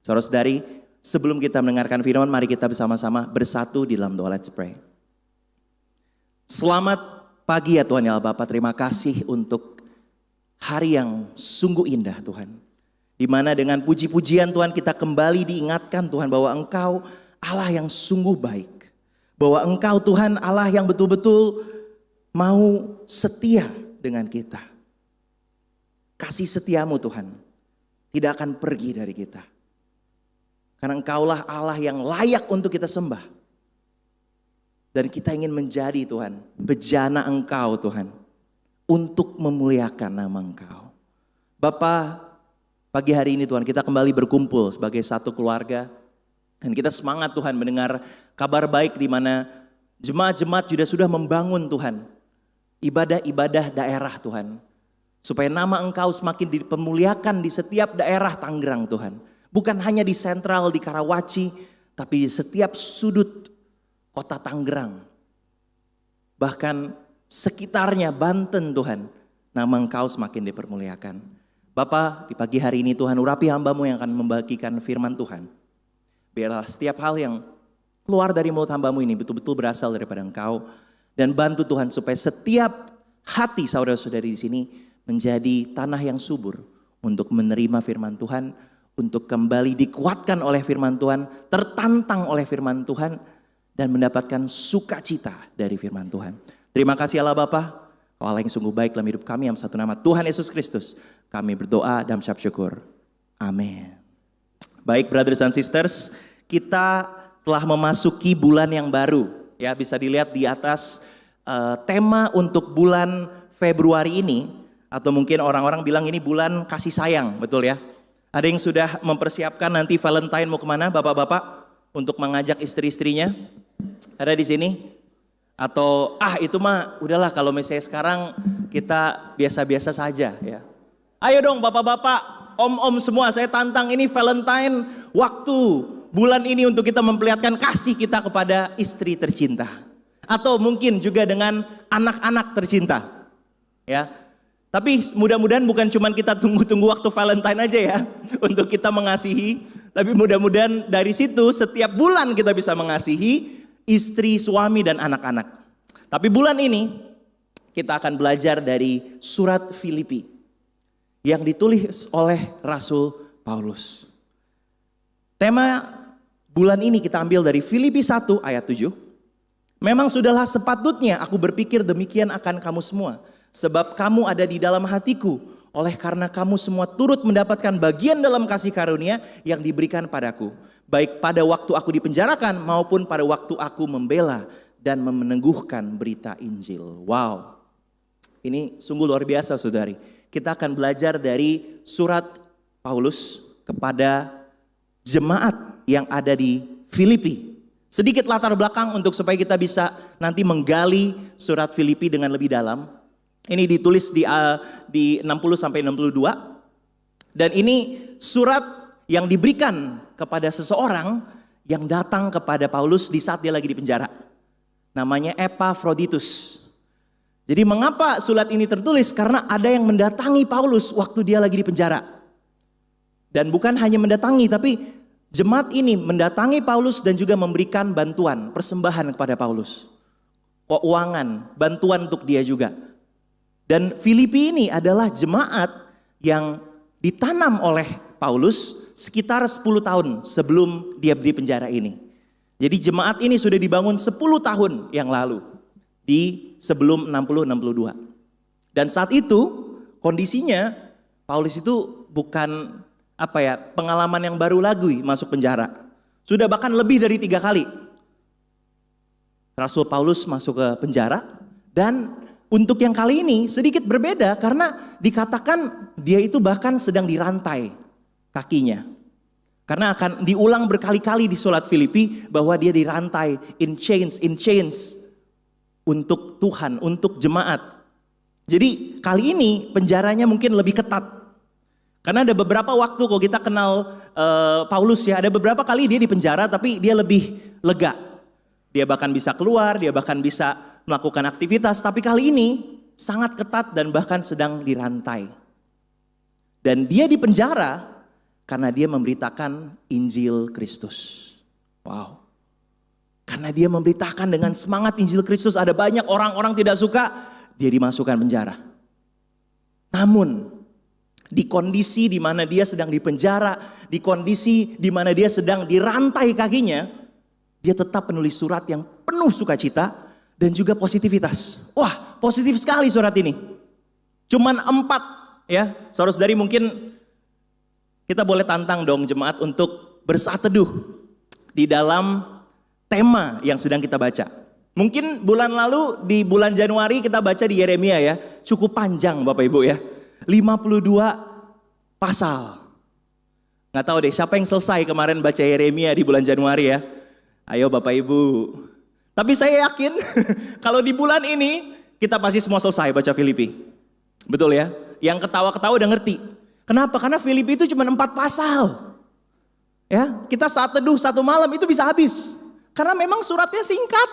Saudara-saudari, sebelum kita mendengarkan firman, mari kita bersama-sama bersatu di dalam doa. Let's pray. Selamat pagi ya Tuhan ya Allah Bapa, terima kasih untuk hari yang sungguh indah Tuhan. Di mana dengan puji-pujian Tuhan kita kembali diingatkan Tuhan bahwa Engkau Allah yang sungguh baik. Bahwa Engkau Tuhan Allah yang betul-betul mau setia dengan kita. Kasih setiamu Tuhan tidak akan pergi dari kita. Karena Engkaulah Allah yang layak untuk kita sembah. Dan kita ingin menjadi Tuhan, bejana Engkau Tuhan. Untuk memuliakan nama Engkau. Bapa, pagi hari ini Tuhan kita kembali berkumpul sebagai satu keluarga. Dan kita semangat Tuhan mendengar kabar baik di mana jemaat-jemaat sudah membangun Tuhan. Ibadah-ibadah daerah Tuhan. Supaya nama Engkau semakin dipermuliakan di setiap daerah Tangerang Tuhan. Bukan hanya di sentral, di Karawaci, tapi di setiap sudut kota Tangerang. Bahkan sekitarnya Banten Tuhan, nama Engkau semakin dipermuliakan. Bapa, di pagi hari ini Tuhan urapi hamba-Mu yang akan membagikan firman Tuhan. Biarlah setiap hal yang keluar dari mulut hamba-Mu ini betul-betul berasal daripada Engkau. Dan bantu Tuhan supaya setiap hati saudara-saudari di sini menjadi tanah yang subur untuk menerima firman Tuhan. Untuk kembali dikuatkan oleh firman Tuhan, tertantang oleh firman Tuhan, dan mendapatkan sukacita dari firman Tuhan. Terima kasih Allah Bapa, Kau Allah yang sungguh baik dalam hidup kami, dalam satu nama Tuhan Yesus Kristus. Kami berdoa dan mengucap syukur. Amin. Baik brothers and sisters, kita telah memasuki bulan yang baru. Ya, bisa dilihat di atas tema untuk bulan Februari ini, atau mungkin orang-orang bilang ini bulan kasih sayang, betul ya? Ada yang sudah mempersiapkan nanti Valentine mau kemana bapak-bapak untuk mengajak istri-istrinya? Ada di sini? Atau itu mah udahlah kalau misalnya sekarang kita biasa-biasa saja ya. Ayo dong bapak-bapak, om-om semua saya tantang ini Valentine waktu bulan ini untuk kita memperlihatkan kasih kita kepada istri tercinta. Atau mungkin juga dengan anak-anak tercinta. Ya. Tapi mudah-mudahan bukan cuma kita tunggu-tunggu waktu Valentine aja ya untuk kita mengasihi. Tapi mudah-mudahan dari situ setiap bulan kita bisa mengasihi istri, suami, dan anak-anak. Tapi bulan ini kita akan belajar dari surat Filipi yang ditulis oleh Rasul Paulus. Tema bulan ini kita ambil dari Filipi 1 ayat 7. Memang sudahlah sepatutnya aku berpikir demikian akan kamu semua. Sebab kamu ada di dalam hatiku, oleh karena kamu semua turut mendapatkan bagian dalam kasih karunia yang diberikan padaku. Baik pada waktu aku dipenjarakan maupun pada waktu aku membela dan meneguhkan berita Injil. Wow, ini sungguh luar biasa saudari. Kita akan belajar dari surat Paulus kepada jemaat yang ada di Filipi. Sedikit latar belakang untuk supaya kita bisa nanti menggali surat Filipi dengan lebih dalam. Ini ditulis di 60 sampai 62. Dan ini surat yang diberikan kepada seseorang yang datang kepada Paulus di saat dia lagi di penjara. Namanya Epaphroditus. Jadi mengapa surat ini tertulis? Karena ada yang mendatangi Paulus waktu dia lagi di penjara. Dan bukan hanya mendatangi, tapi jemaat ini mendatangi Paulus dan juga memberikan bantuan, persembahan kepada Paulus. Keuangan, bantuan untuk dia juga. Dan Filipi ini adalah jemaat yang ditanam oleh Paulus sekitar 10 tahun sebelum dia di penjara ini. Jadi jemaat ini sudah dibangun 10 tahun yang lalu di sebelum 60-62. Dan saat itu kondisinya Paulus itu bukan pengalaman yang baru lagi masuk penjara. Sudah bahkan lebih dari 3 kali Rasul Paulus masuk ke penjara. Dan untuk yang kali ini sedikit berbeda karena dikatakan dia itu bahkan sedang dirantai kakinya. Karena akan diulang berkali-kali di surat Filipi bahwa dia dirantai in chains untuk Tuhan, untuk jemaat. Jadi kali ini penjaranya mungkin lebih ketat. Karena ada beberapa waktu kalau kita kenal Paulus ya, ada beberapa kali dia di penjara tapi dia lebih lega. Dia bahkan bisa keluar, dia bahkan bisa melakukan aktivitas, tapi kali ini sangat ketat dan bahkan sedang dirantai. Dan dia di penjara Karena dia memberitakan Injil Kristus. Wow. Karena dia memberitakan dengan semangat Injil Kristus, ada banyak orang-orang tidak suka, dia dimasukkan penjara. Namun di kondisi di mana dia sedang dipenjara, di kondisi di mana dia sedang dirantai kakinya, dia tetap menulis surat yang penuh sukacita dan juga positivitas. Wah, positif sekali surat ini. Cuman 4 ya, saudara-saudari, mungkin kita boleh tantang dong jemaat untuk bersaat teduh di dalam tema yang sedang kita baca. Mungkin bulan lalu di bulan Januari kita baca di Yeremia ya, cukup panjang Bapak Ibu ya. 52 pasal. Nggak tahu deh siapa yang selesai kemarin baca Yeremia di bulan Januari ya. Ayo Bapak Ibu. Tapi saya yakin kalau di bulan ini kita pasti semua selesai baca Filipi. Betul ya? Yang ketawa-ketawa udah ngerti. Kenapa? Karena Filipi itu cuma 4 pasal. Ya, kita saat teduh 1 malam itu bisa habis. Karena memang suratnya singkat.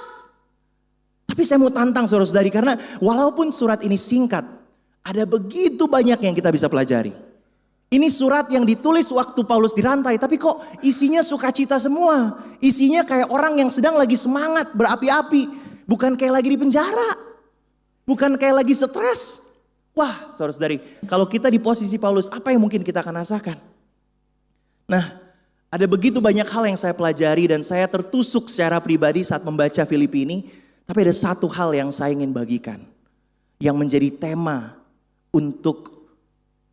Tapi saya mau tantang saudara-saudari, karena walaupun surat ini singkat, ada begitu banyak yang kita bisa pelajari. Ini surat yang ditulis waktu Paulus dirantai, tapi kok isinya sukacita semua. Isinya kayak orang yang sedang lagi semangat, berapi-api. Bukan kayak lagi di penjara. Bukan kayak lagi stres. Wah, saudara-saudari, kalau kita di posisi Paulus, apa yang mungkin kita akan rasakan? Nah, ada begitu banyak hal yang saya pelajari dan saya tertusuk secara pribadi saat membaca Filipi ini. Tapi ada satu hal yang saya ingin bagikan. Yang menjadi tema untuk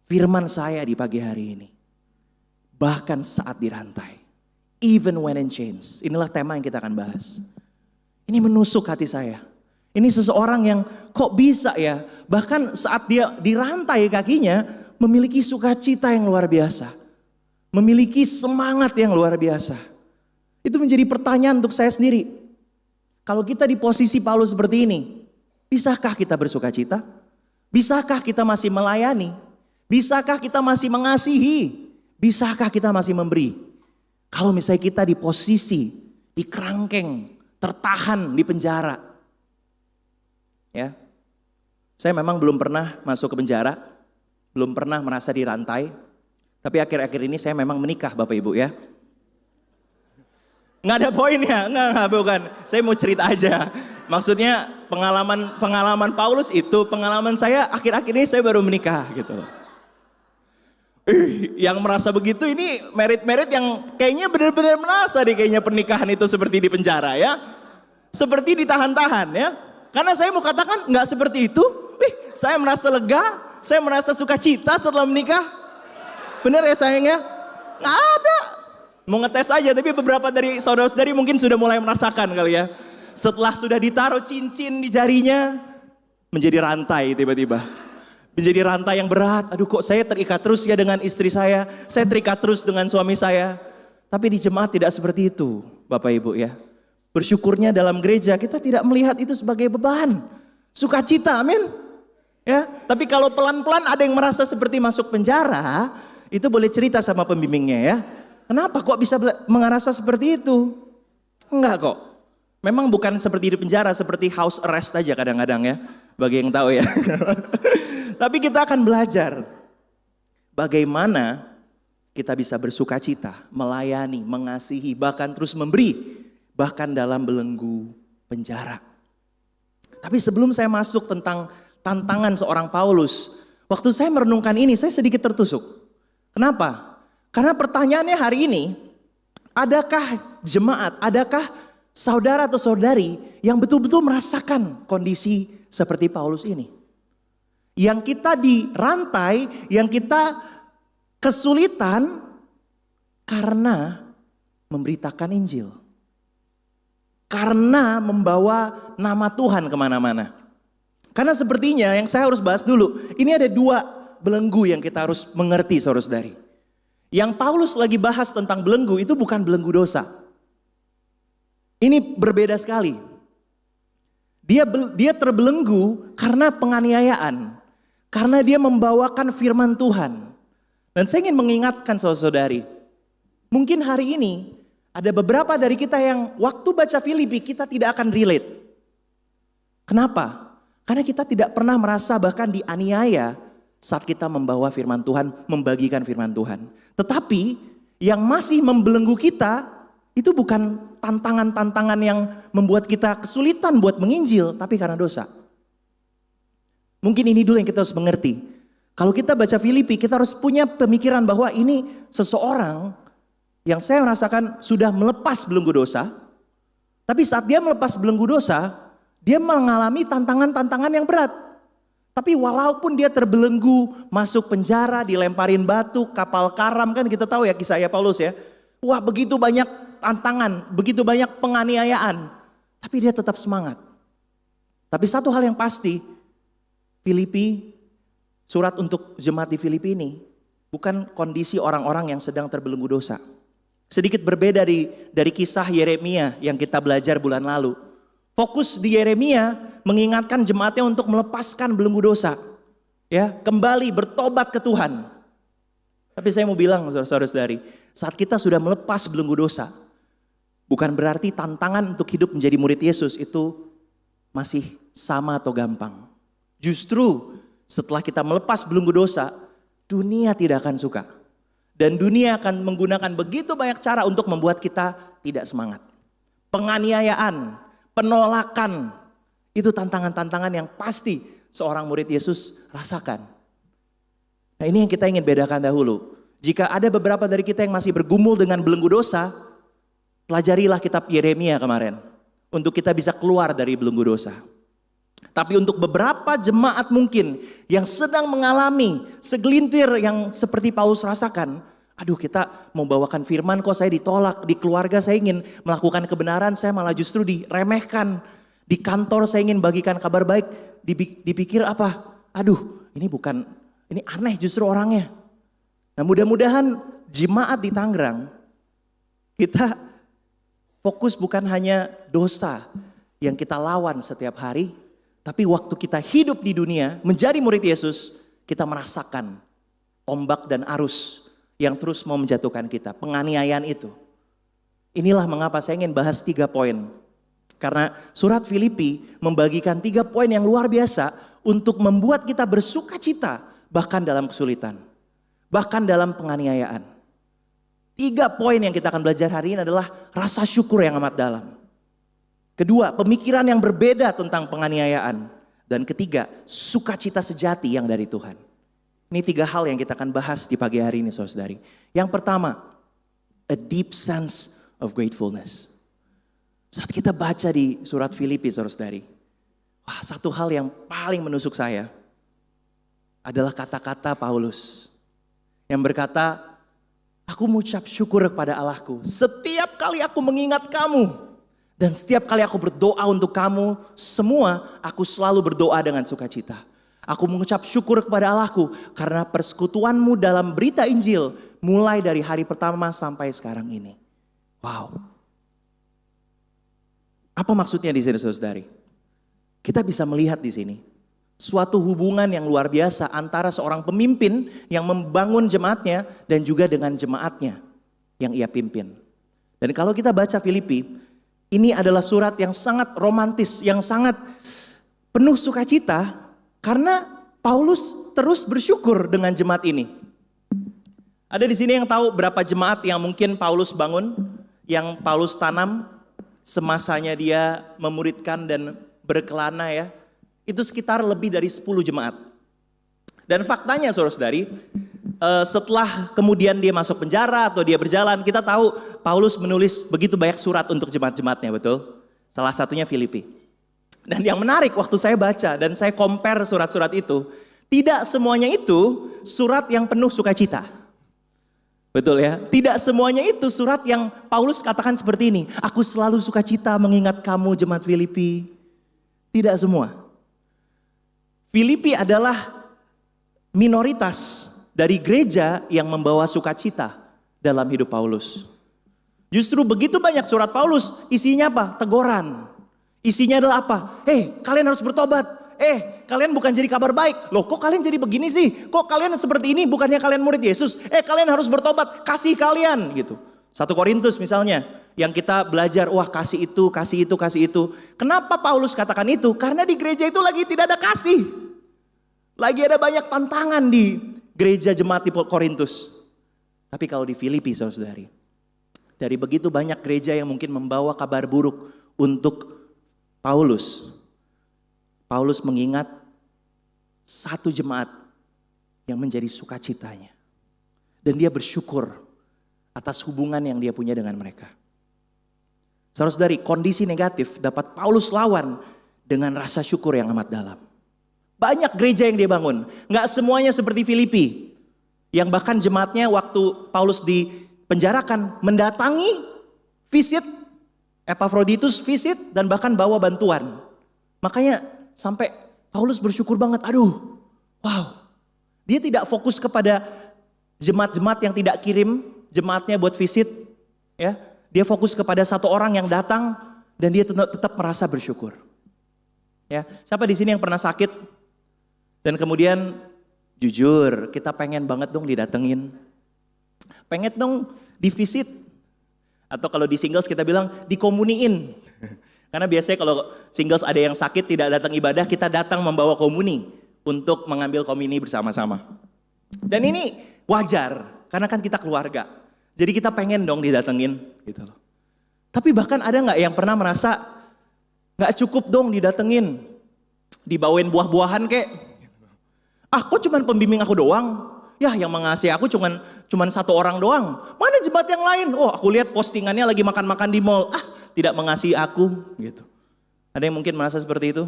firman saya di pagi hari ini. Bahkan saat dirantai. Even when in chains. Inilah tema yang kita akan bahas. Ini menusuk hati saya. Ini seseorang yang kok bisa ya. Bahkan saat dia dirantai kakinya memiliki sukacita yang luar biasa. Memiliki semangat yang luar biasa. Itu menjadi pertanyaan untuk saya sendiri. Kalau kita di posisi Paulus seperti ini, bisakah kita bersukacita? Bisakah kita masih melayani? Bisakah kita masih mengasihi? Bisakah kita masih memberi? Kalau misalnya kita di posisi, di kerangkeng, tertahan di penjara. Ya, saya memang belum pernah masuk ke penjara, belum pernah merasa dirantai. Tapi akhir-akhir ini saya memang menikah Bapak Ibu ya. Nggak ada poinnya, nggak bukan. Saya mau cerita aja. Maksudnya pengalaman Paulus itu, pengalaman saya akhir-akhir ini saya baru menikah gitu loh. Yang merasa begitu ini merit-merit yang kayaknya benar-benar merasa deh kayaknya pernikahan itu seperti di penjara ya. Seperti ditahan-tahan ya. Karena saya mau katakan nggak seperti itu. Saya merasa lega, saya merasa sukacita setelah menikah. Benar ya sayangnya? Nggak ada. Mau ngetes aja, tapi beberapa dari saudara-saudari mungkin sudah mulai merasakan kali ya. Setelah sudah ditaruh cincin di jarinya, menjadi rantai tiba-tiba. Menjadi rantai yang berat. Aduh kok saya terikat terus ya dengan istri saya terikat terus dengan suami saya. Tapi di jemaat tidak seperti itu Bapak Ibu ya. Bersyukurnya dalam gereja kita tidak melihat itu sebagai beban. Sukacita, amin. Ya, tapi kalau pelan-pelan ada yang merasa seperti masuk penjara, itu boleh cerita sama pembimbingnya ya. Kenapa kok bisa merasa seperti itu? Enggak kok. Memang bukan seperti di penjara, seperti house arrest aja kadang-kadang ya. Bagi yang tahu ya. Tapi kita akan belajar bagaimana kita bisa bersukacita, melayani, mengasihi, bahkan terus memberi. Bahkan dalam belenggu penjara. Tapi sebelum saya masuk tentang tantangan seorang Paulus, waktu saya merenungkan ini saya sedikit tertusuk. Kenapa? Karena pertanyaannya hari ini, adakah jemaat, adakah saudara atau saudari yang betul-betul merasakan kondisi seperti Paulus ini? Yang kita dirantai, yang kita kesulitan karena memberitakan Injil. Karena membawa nama Tuhan kemana-mana. Karena sepertinya yang saya harus bahas dulu, ini ada 2 belenggu yang kita harus mengerti saudara-saudari. Yang Paulus lagi bahas tentang belenggu itu bukan belenggu dosa. Ini berbeda sekali. Dia terbelenggu karena penganiayaan. Karena dia membawakan firman Tuhan. Dan saya ingin mengingatkan saudara-saudari. Mungkin hari ini ada beberapa dari kita yang waktu baca Filipi kita tidak akan relate. Kenapa? Karena kita tidak pernah merasa bahkan dianiaya saat kita membawa firman Tuhan, membagikan firman Tuhan. Tetapi yang masih membelenggu kita itu bukan tantangan-tantangan yang membuat kita kesulitan buat menginjil, tapi karena dosa. Mungkin ini dulu yang kita harus mengerti. Kalau kita baca Filipi, kita harus punya pemikiran bahwa ini seseorang yang saya merasakan sudah melepas belenggu dosa. Tapi saat dia melepas belenggu dosa, dia mengalami tantangan-tantangan yang berat. Tapi walaupun dia terbelenggu, masuk penjara, dilemparin batu, kapal karam, kan kita tahu ya kisahnya Paulus ya. Wah, begitu banyak tantangan, begitu banyak penganiayaan. Tapi dia tetap semangat. Tapi satu hal yang pasti, Filipi, surat untuk jemaat di Filipi ini bukan kondisi orang-orang yang sedang terbelenggu dosa. Sedikit berbeda dari kisah Yeremia yang kita belajar bulan lalu. Fokus di Yeremia mengingatkan jemaatnya untuk melepaskan belenggu dosa. Ya, kembali bertobat ke Tuhan. Tapi saya mau bilang saudara-saudari, saat kita sudah melepas belenggu dosa, bukan berarti tantangan untuk hidup menjadi murid Yesus itu masih sama atau gampang. Justru setelah kita melepas belenggu dosa, dunia tidak akan suka. Dan dunia akan menggunakan begitu banyak cara untuk membuat kita tidak semangat. Penganiayaan, penolakan, itu tantangan-tantangan yang pasti seorang murid Yesus rasakan. Nah, ini yang kita ingin bedakan dahulu. Jika ada beberapa dari kita yang masih bergumul dengan belenggu dosa, pelajarilah kitab Yeremia kemarin. Untuk kita bisa keluar dari belenggu dosa. Tapi untuk beberapa jemaat mungkin yang sedang mengalami segelintir yang seperti Paulus rasakan. Aduh, kita mau bawakan firman kok saya ditolak. Di keluarga saya ingin melakukan kebenaran, saya malah justru diremehkan. Di kantor saya ingin bagikan kabar baik, dipikir apa? Aduh, ini aneh justru orangnya. Nah, mudah-mudahan jemaat di Tangerang, kita fokus bukan hanya dosa yang kita lawan setiap hari, tapi waktu kita hidup di dunia menjadi murid Yesus, kita merasakan ombak dan arus yang terus mau menjatuhkan kita, penganiayaan itu. Inilah mengapa saya ingin bahas 3 poin. Karena surat Filipi membagikan 3 poin yang luar biasa untuk membuat kita bersuka cita bahkan dalam kesulitan, bahkan dalam penganiayaan. 3 poin yang kita akan belajar hari ini adalah rasa syukur yang amat dalam. Kedua, pemikiran yang berbeda tentang penganiayaan. Dan ketiga, sukacita sejati yang dari Tuhan. Ini 3 hal yang kita akan bahas di pagi hari ini, saudari. Yang pertama, a deep sense of gratefulness. Saat kita baca di surat Filipi, saudari, wah, satu hal yang paling menusuk saya adalah kata-kata Paulus yang berkata, aku mengucap syukur kepada Allahku setiap kali aku mengingat kamu. Dan setiap kali aku berdoa untuk kamu semua, aku selalu berdoa dengan sukacita. Aku mengucap syukur kepada Allahku karena persekutuanmu dalam berita Injil mulai dari hari pertama sampai sekarang ini. Wow. Apa maksudnya di sini, saudari? Kita bisa melihat di sini suatu hubungan yang luar biasa antara seorang pemimpin yang membangun jemaatnya dan juga dengan jemaatnya yang ia pimpin. Dan kalau kita baca Filipi, ini adalah surat yang sangat romantis, yang sangat penuh sukacita karena Paulus terus bersyukur dengan jemaat ini. Ada di sini yang tahu berapa jemaat yang mungkin Paulus bangun, yang Paulus tanam semasanya dia memuridkan dan berkelana ya. Itu sekitar lebih dari 10 jemaat. Dan faktanya saudara-saudari, setelah kemudian dia masuk penjara atau dia berjalan, kita tahu Paulus menulis begitu banyak surat untuk jemaat-jemaatnya, betul? Salah satunya Filipi. Dan yang menarik waktu saya baca dan saya compare surat-surat itu, tidak semuanya itu surat yang penuh sukacita. Betul ya? Tidak semuanya itu surat yang Paulus katakan seperti ini, aku selalu sukacita mengingat kamu jemaat Filipi. Tidak semua. Filipi adalah minoritas dari gereja yang membawa sukacita dalam hidup Paulus. Justru begitu banyak surat Paulus, isinya apa? Teguran. Isinya adalah apa? Kalian harus bertobat. Kalian bukan jadi kabar baik. Loh, kok kalian jadi begini sih? Kok kalian seperti ini? Bukannya kalian murid Yesus? Kalian harus bertobat. Kasih kalian gitu. 1 Korintus misalnya, yang kita belajar, wah kasih itu, kasih itu, kasih itu. Kenapa Paulus katakan itu? Karena di gereja itu lagi tidak ada kasih. Lagi ada banyak tantangan di gereja jemaat di Korintus. Tapi kalau di Filipi saudari, dari begitu banyak gereja yang mungkin membawa kabar buruk untuk Paulus. Paulus mengingat satu jemaat yang menjadi sukacitanya. Dan dia bersyukur atas hubungan yang dia punya dengan mereka. Saudara-saudari, kondisi negatif dapat Paulus lawan dengan rasa syukur yang amat dalam. Banyak gereja yang dia bangun. Nggak semuanya seperti Filipi. Yang bahkan jemaatnya waktu Paulus dipenjarakan mendatangi, visit, Epaphroditus visit dan bahkan bawa bantuan. Makanya sampai Paulus bersyukur banget. Aduh, wow. Dia tidak fokus kepada jemaat-jemaat yang tidak kirim jemaatnya buat visit. Ya, dia fokus kepada satu orang yang datang dan dia tetap merasa bersyukur. Ya, siapa di sini yang pernah sakit dan kemudian jujur kita pengen banget dong didatengin, pengen dong divisit, atau kalau di singles kita bilang dikomuniin. Karena biasanya kalau singles ada yang sakit tidak datang ibadah, kita datang membawa komuni untuk mengambil komuni bersama-sama. Dan ini wajar karena kan kita keluarga, jadi kita pengen dong didatengin gitu loh. Tapi bahkan ada nggak yang pernah merasa nggak cukup dong didatengin, dibawain buah-buahan kek? Kok cuman pembimbing aku doang? Ya yang mengasihi aku cuman satu orang doang. Mana jemaat yang lain? Oh aku lihat postingannya lagi makan-makan di mall. Tidak mengasihi aku gitu. Ada yang mungkin merasa seperti itu?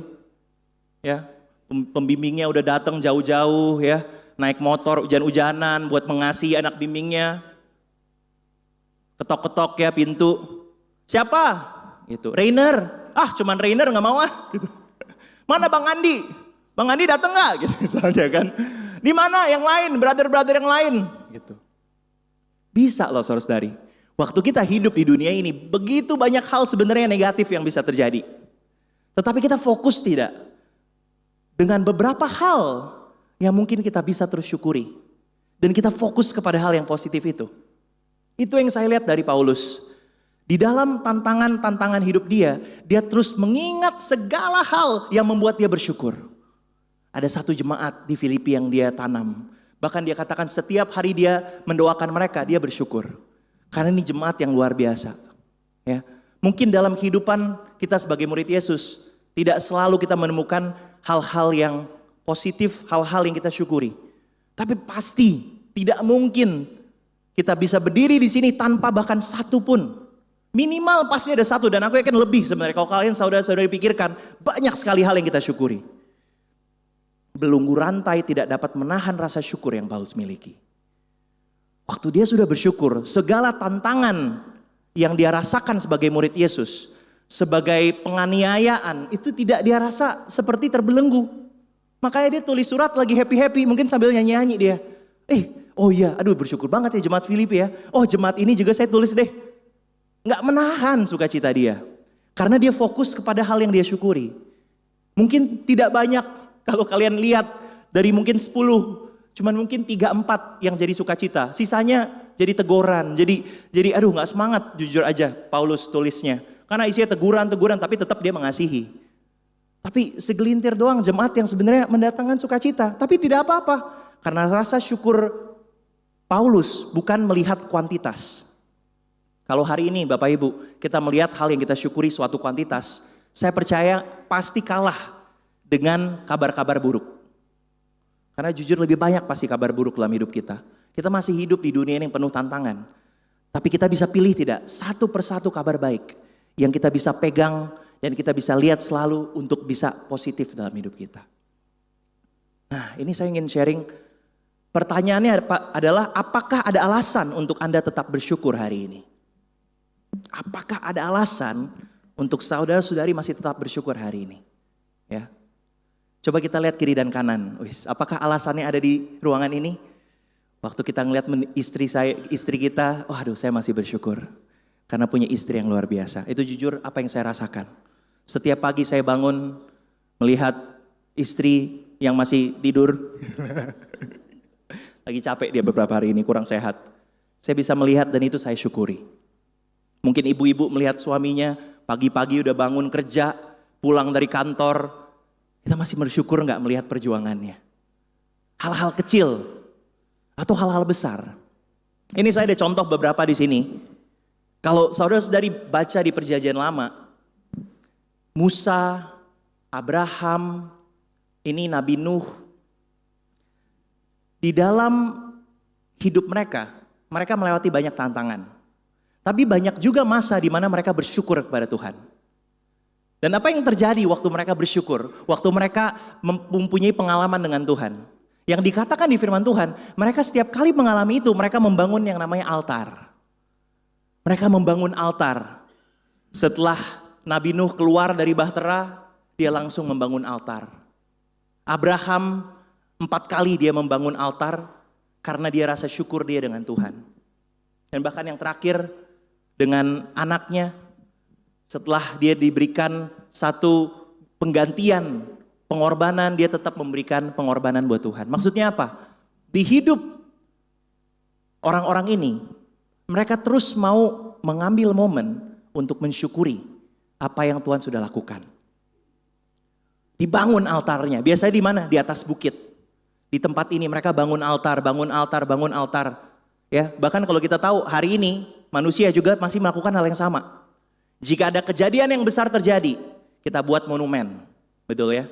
Ya, pembimbingnya udah datang jauh-jauh ya, naik motor hujan-hujanan buat mengasihi anak bimbingnya. Ketok-ketok ya pintu. Siapa? Gitu. Rainer. Cuman Rainer nggak mau gitu. Mana Bang Andi? Bang Andi datang nggak? Gitu misalnya kan. Di mana yang lain? Brother-brother yang lain? Gitu. Bisa loh saudara-saudari. Waktu kita hidup di dunia ini, begitu banyak hal sebenarnya negatif yang bisa terjadi. Tetapi kita fokus tidak dengan beberapa hal yang mungkin kita bisa terus syukuri. Dan kita fokus kepada hal yang positif itu. Itu yang saya lihat dari Paulus. Di dalam tantangan-tantangan hidup dia terus mengingat segala hal yang membuat dia bersyukur. Ada satu jemaat di Filipi yang dia tanam. Bahkan dia katakan setiap hari dia mendoakan mereka, dia bersyukur. Karena ini jemaat yang luar biasa. Ya, mungkin dalam kehidupan kita sebagai murid Yesus, tidak selalu kita menemukan hal-hal yang positif, hal-hal yang kita syukuri. Tapi pasti tidak mungkin kita bisa berdiri di sini tanpa bahkan satu pun. Minimal pasti ada satu, dan aku yakin lebih sebenarnya. Kalau kalian saudara-saudari pikirkan, banyak sekali hal yang kita syukuri. Belenggu rantai tidak dapat menahan rasa syukur yang Paulus miliki. Waktu dia sudah bersyukur, segala tantangan yang dia rasakan sebagai murid Yesus, sebagai penganiayaan, itu tidak dia rasa seperti terbelenggu. Makanya dia tulis surat lagi happy-happy, mungkin sambil nyanyi-nyanyi dia. Oh iya, aduh bersyukur banget ya jemaat Filipi ya. Oh jemaat ini juga saya tulis deh. Nggak menahan sukacita dia. Karena dia fokus kepada hal yang dia syukuri. Mungkin tidak banyak. Kalau kalian lihat dari mungkin 10, cuman mungkin 3-4 yang jadi sukacita. Sisanya jadi teguran. Jadi aduh gak semangat, jujur aja Paulus tulisnya. Karena isinya teguran, tapi tetap dia mengasihi. Tapi segelintir doang jemaat yang sebenarnya mendatangkan sukacita. Tapi tidak apa-apa. Karena rasa syukur Paulus bukan melihat kuantitas. Kalau hari ini Bapak Ibu kita melihat hal yang kita syukuri suatu kuantitas, saya percaya pasti kalah dengan kabar-kabar buruk. Karena jujur lebih banyak pasti kabar buruk dalam hidup kita. Kita masih hidup di dunia ini yang penuh tantangan. Tapi kita bisa pilih tidak satu persatu kabar baik yang kita bisa pegang dan kita bisa lihat selalu untuk bisa positif dalam hidup kita. Nah ini saya ingin sharing. Pertanyaannya adalah apakah ada alasan untuk Anda tetap bersyukur hari ini? Apakah ada alasan untuk saudara-saudari masih tetap bersyukur hari ini? Ya. Coba kita lihat kiri dan kanan. Apakah alasannya ada di ruangan ini? Waktu kita ngeliat istri kita, aduh saya masih bersyukur. Karena punya istri yang luar biasa. Itu jujur apa yang saya rasakan. Setiap pagi saya bangun, melihat istri yang masih tidur. Lagi capek dia beberapa hari ini, kurang sehat. Saya bisa melihat dan itu saya syukuri. Mungkin ibu-ibu melihat suaminya, pagi-pagi udah bangun kerja, pulang dari kantor. Kita masih bersyukur nggak melihat perjuangannya. hal-hal kecil atau hal-hal besar. Ini saya ada contoh beberapa di sini. Kalau saudara-saudari baca di Perjanjian Lama, Musa, Abraham, ini Nabi Nuh, di dalam hidup mereka melewati banyak tantangan. Tapi banyak juga masa di mana mereka bersyukur kepada Tuhan. Dan apa yang terjadi waktu mereka bersyukur? Waktu mereka mempunyai pengalaman dengan Tuhan. Yang dikatakan di firman Tuhan, mereka setiap kali mengalami itu, mereka membangun yang namanya altar. Mereka membangun altar. Setelah Nabi Nuh keluar dari bahtera, dia langsung membangun altar. Abraham 4 kali dia membangun altar karena dia rasa syukur dia dengan Tuhan. Dan bahkan yang terakhir dengan anaknya, setelah dia diberikan satu penggantian pengorbanan, dia tetap memberikan pengorbanan buat Tuhan. Maksudnya apa? Di hidup orang-orang ini, mereka terus mau mengambil momen untuk mensyukuri apa yang Tuhan sudah lakukan. Dibangun altarnya, biasanya di mana? Di atas bukit. Di tempat ini mereka bangun altar, bangun altar, bangun altar. Ya, bahkan kalau kita tahu hari ini manusia juga masih melakukan hal yang sama. Jika ada kejadian yang besar terjadi, kita buat monumen. Betul ya?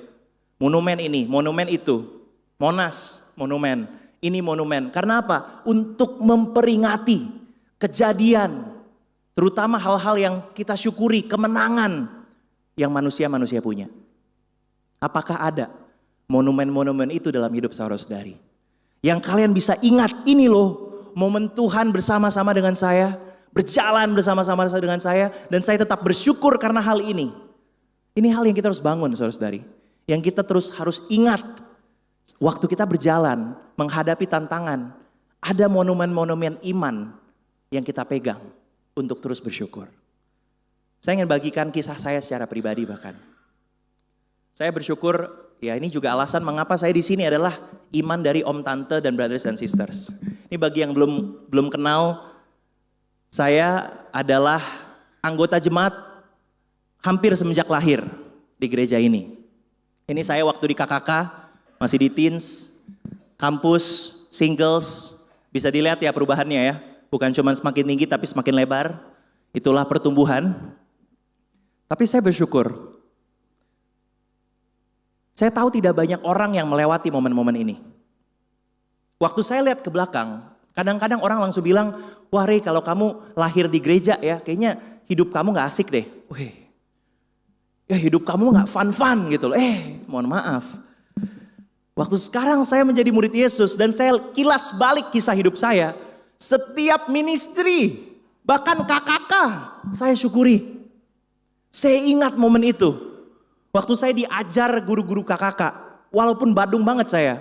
Monumen ini, monumen itu. Monas, monumen. Ini monumen. Karena apa? Untuk memperingati kejadian, terutama hal-hal yang kita syukuri, kemenangan yang manusia-manusia punya. Apakah ada monumen-monumen itu dalam hidup saudara-saudari? Yang kalian bisa ingat, ini loh momen Tuhan bersama-sama dengan saya, berjalan bersama-sama dengan saya, dan saya tetap bersyukur karena hal ini. Ini hal yang kita harus bangun saudara-saudari. Yang kita terus harus ingat waktu kita berjalan, menghadapi tantangan, ada monumen-monumen iman yang kita pegang untuk terus bersyukur. Saya ingin bagikan kisah saya secara pribadi bahkan. Saya bersyukur, ya ini juga alasan mengapa saya di sini adalah iman dari om tante dan brothers and sisters. Ini bagi yang belum kenal, saya adalah anggota jemaat hampir semenjak lahir di gereja ini. Ini saya waktu di KKK, masih di teens, kampus, singles, bisa dilihat ya perubahannya ya. Bukan cuma semakin tinggi tapi semakin lebar. Itulah pertumbuhan. Tapi saya bersyukur. Saya tahu tidak banyak orang yang melewati momen-momen ini. Waktu saya lihat ke belakang, kadang-kadang orang langsung bilang, wah Rey kalau kamu lahir di gereja ya, kayaknya hidup kamu gak asik deh. Wih, ya hidup kamu gak fun-fun gitu loh. Mohon maaf. Waktu sekarang saya menjadi murid Yesus dan saya kilas balik kisah hidup saya. Setiap ministry, bahkan KKK, saya syukuri. Saya ingat momen itu. Waktu saya diajar guru-guru KKK, walaupun badung banget saya.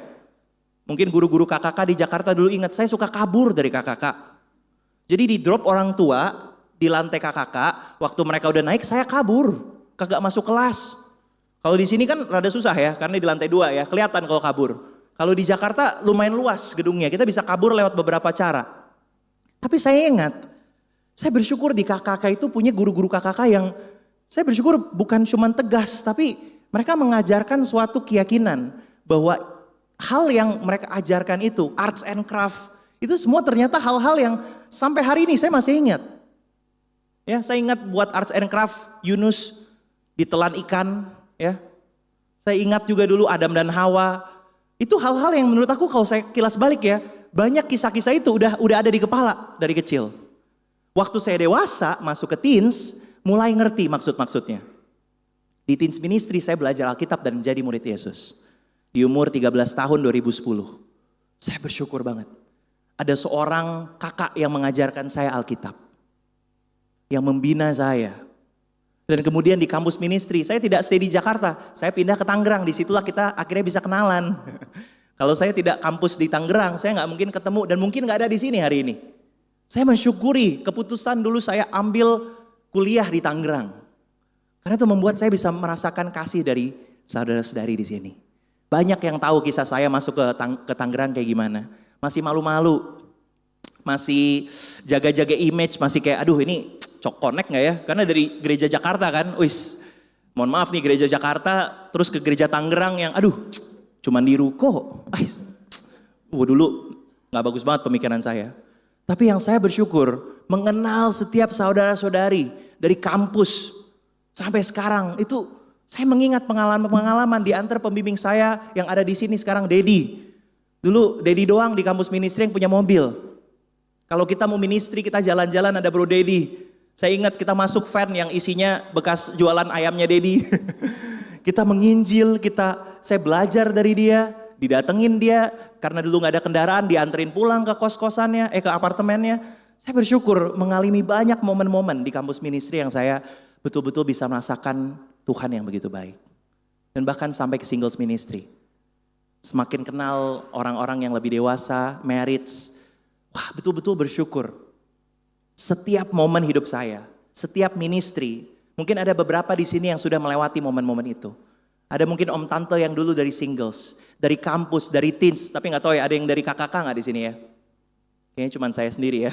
Mungkin guru-guru KKK di Jakarta dulu ingat, saya suka kabur dari KKK. Jadi di drop orang tua di lantai KKK, waktu mereka udah naik saya kabur, kagak masuk kelas. Kalau di sini kan rada susah ya, karena di lantai 2 ya, kelihatan kalau kabur. Kalau di Jakarta lumayan luas gedungnya, kita bisa kabur lewat beberapa cara. Tapi saya ingat, saya bersyukur di KKK itu punya guru-guru KKK yang saya bersyukur bukan cuma tegas, tapi mereka mengajarkan suatu keyakinan bahwa hal yang mereka ajarkan itu, arts and craft, itu semua ternyata hal-hal yang sampai hari ini saya masih ingat. Ya, saya ingat buat arts and craft Yunus ditelan ikan, ya. Saya ingat juga dulu Adam dan Hawa. Itu hal-hal yang menurut aku kalau saya kilas balik ya, banyak kisah-kisah itu udah ada di kepala dari kecil. Waktu saya dewasa masuk ke teens, mulai ngerti maksud-maksudnya. Di teens ministry saya belajar Alkitab dan menjadi murid Yesus. Di umur 13 tahun 2010. Saya bersyukur banget. Ada seorang kakak yang mengajarkan saya Alkitab. Yang membina saya. Dan kemudian di kampus ministry, saya tidak stay di Jakarta. Saya pindah ke Tangerang, disitulah kita akhirnya bisa kenalan. Kalau saya tidak kampus di Tangerang, saya nggak mungkin ketemu dan mungkin nggak ada di sini hari ini. Saya mensyukuri keputusan dulu saya ambil kuliah di Tangerang. Karena itu membuat saya bisa merasakan kasih dari saudara-saudari di sini. Banyak yang tahu kisah saya masuk ke Tangerang kayak gimana. Masih malu-malu, masih jaga-jaga image, masih kayak aduh ini connect nggak ya? Karena dari gereja Jakarta kan, mohon maaf nih gereja Jakarta, terus ke gereja Tangerang yang aduh cuman di ruko, Dulu gak bagus banget pemikiran saya. Tapi yang saya bersyukur, mengenal setiap saudara-saudari dari kampus sampai sekarang, itu saya mengingat pengalaman-pengalaman di antara pembimbing saya yang ada di sini sekarang, Dedi. Dulu Dedi doang di kampus ministry yang punya mobil. Kalau kita mau ministry, kita jalan-jalan ada Bro Dedi. Saya ingat kita masuk van yang isinya bekas jualan ayamnya Dedi. Kita menginjil, saya belajar dari dia, didatengin dia, karena dulu gak ada kendaraan, dianterin pulang ke kos-kosannya, ke apartemennya. Saya bersyukur mengalami banyak momen-momen di kampus ministry yang saya betul-betul bisa merasakan Tuhan yang begitu baik. Dan bahkan sampai ke singles ministry. Semakin kenal orang-orang yang lebih dewasa, marriage, betul-betul bersyukur. Setiap momen hidup saya, setiap ministry, mungkin ada beberapa di sini yang sudah melewati momen-momen itu. Ada mungkin om tante yang dulu dari singles, dari kampus, dari teens, tapi nggak tahu ya ada yang dari kakak-kakak nggak di sini ya? Kayaknya cuma saya sendiri ya.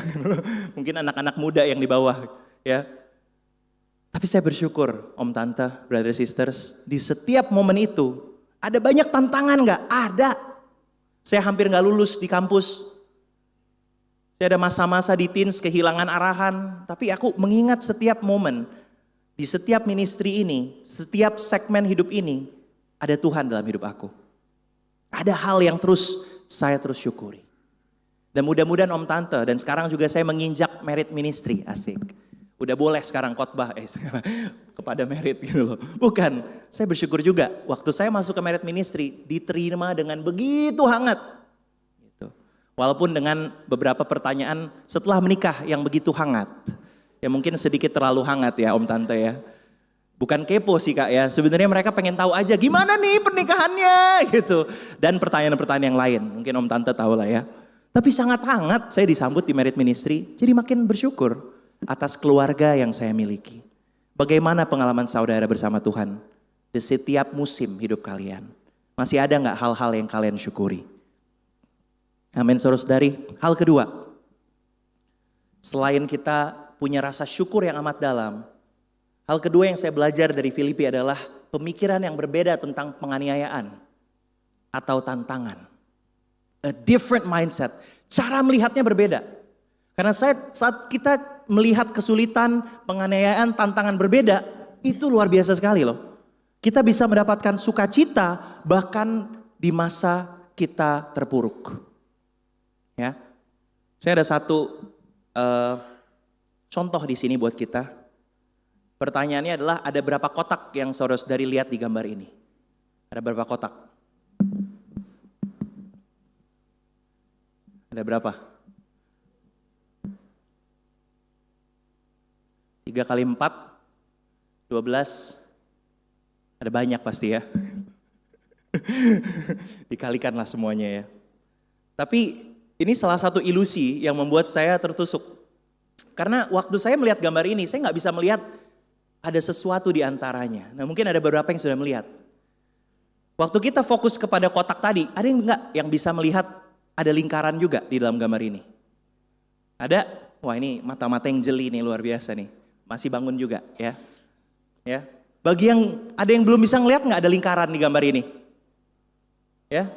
Mungkin anak-anak muda yang di bawah ya. Tapi saya bersyukur om tante, brother sisters, di setiap momen itu ada banyak tantangan nggak? Ada. Saya hampir nggak lulus di kampus. Saya ada masa-masa di teens kehilangan arahan, tapi aku mengingat setiap momen. Di setiap ministry ini, setiap segmen hidup ini, ada Tuhan dalam hidup aku. Ada hal yang saya terus syukuri. Dan mudah-mudahan om tante, dan sekarang juga saya menginjak merit ministry, asik. Udah boleh sekarang khotbah kepada merit gitu loh. Bukan, saya bersyukur juga waktu saya masuk ke merit ministry, diterima dengan begitu hangat. Gitu. Walaupun dengan beberapa pertanyaan setelah menikah yang begitu hangat. Ya mungkin sedikit terlalu hangat ya om tante ya. Bukan kepo sih kak ya, sebenarnya mereka pengen tahu aja gimana nih pernikahannya gitu. Dan pertanyaan-pertanyaan yang lain, mungkin om tante tahu lah ya. Tapi sangat hangat saya disambut di merit ministry, jadi makin bersyukur atas keluarga yang saya miliki. Bagaimana pengalaman saudara bersama Tuhan di setiap musim hidup kalian? Masih ada gak hal-hal yang kalian syukuri? Amin saudara-saudari. Hal kedua, selain kita punya rasa syukur yang amat dalam, hal kedua yang saya belajar dari Filipi adalah pemikiran yang berbeda tentang penganiayaan atau tantangan. A different mindset. Cara melihatnya berbeda. Karena saat kita melihat kesulitan, penganiayaan, tantangan berbeda, itu luar biasa sekali loh. Kita bisa mendapatkan sukacita bahkan di masa kita terpuruk. Ya, saya ada satu contoh di sini buat kita. Pertanyaannya adalah ada berapa kotak yang saudara-saudari lihat di gambar ini? Ada berapa kotak? Ada berapa? 3 kali 4, 12. Ada banyak pasti ya. Dikalikanlah semuanya ya. Tapi ini salah satu ilusi yang membuat saya tertusuk. Karena waktu saya melihat gambar ini, saya nggak bisa melihat ada sesuatu di antaranya. Nah mungkin ada beberapa yang sudah melihat. Waktu kita fokus kepada kotak tadi, ada yang nggak yang bisa melihat ada lingkaran juga di dalam gambar ini? Ada? Wah ini mata-mata yang jeli nih luar biasa nih. Masih bangun juga ya. Ya. Bagi yang ada yang belum bisa ngelihat nggak ada lingkaran di gambar ini? Ya.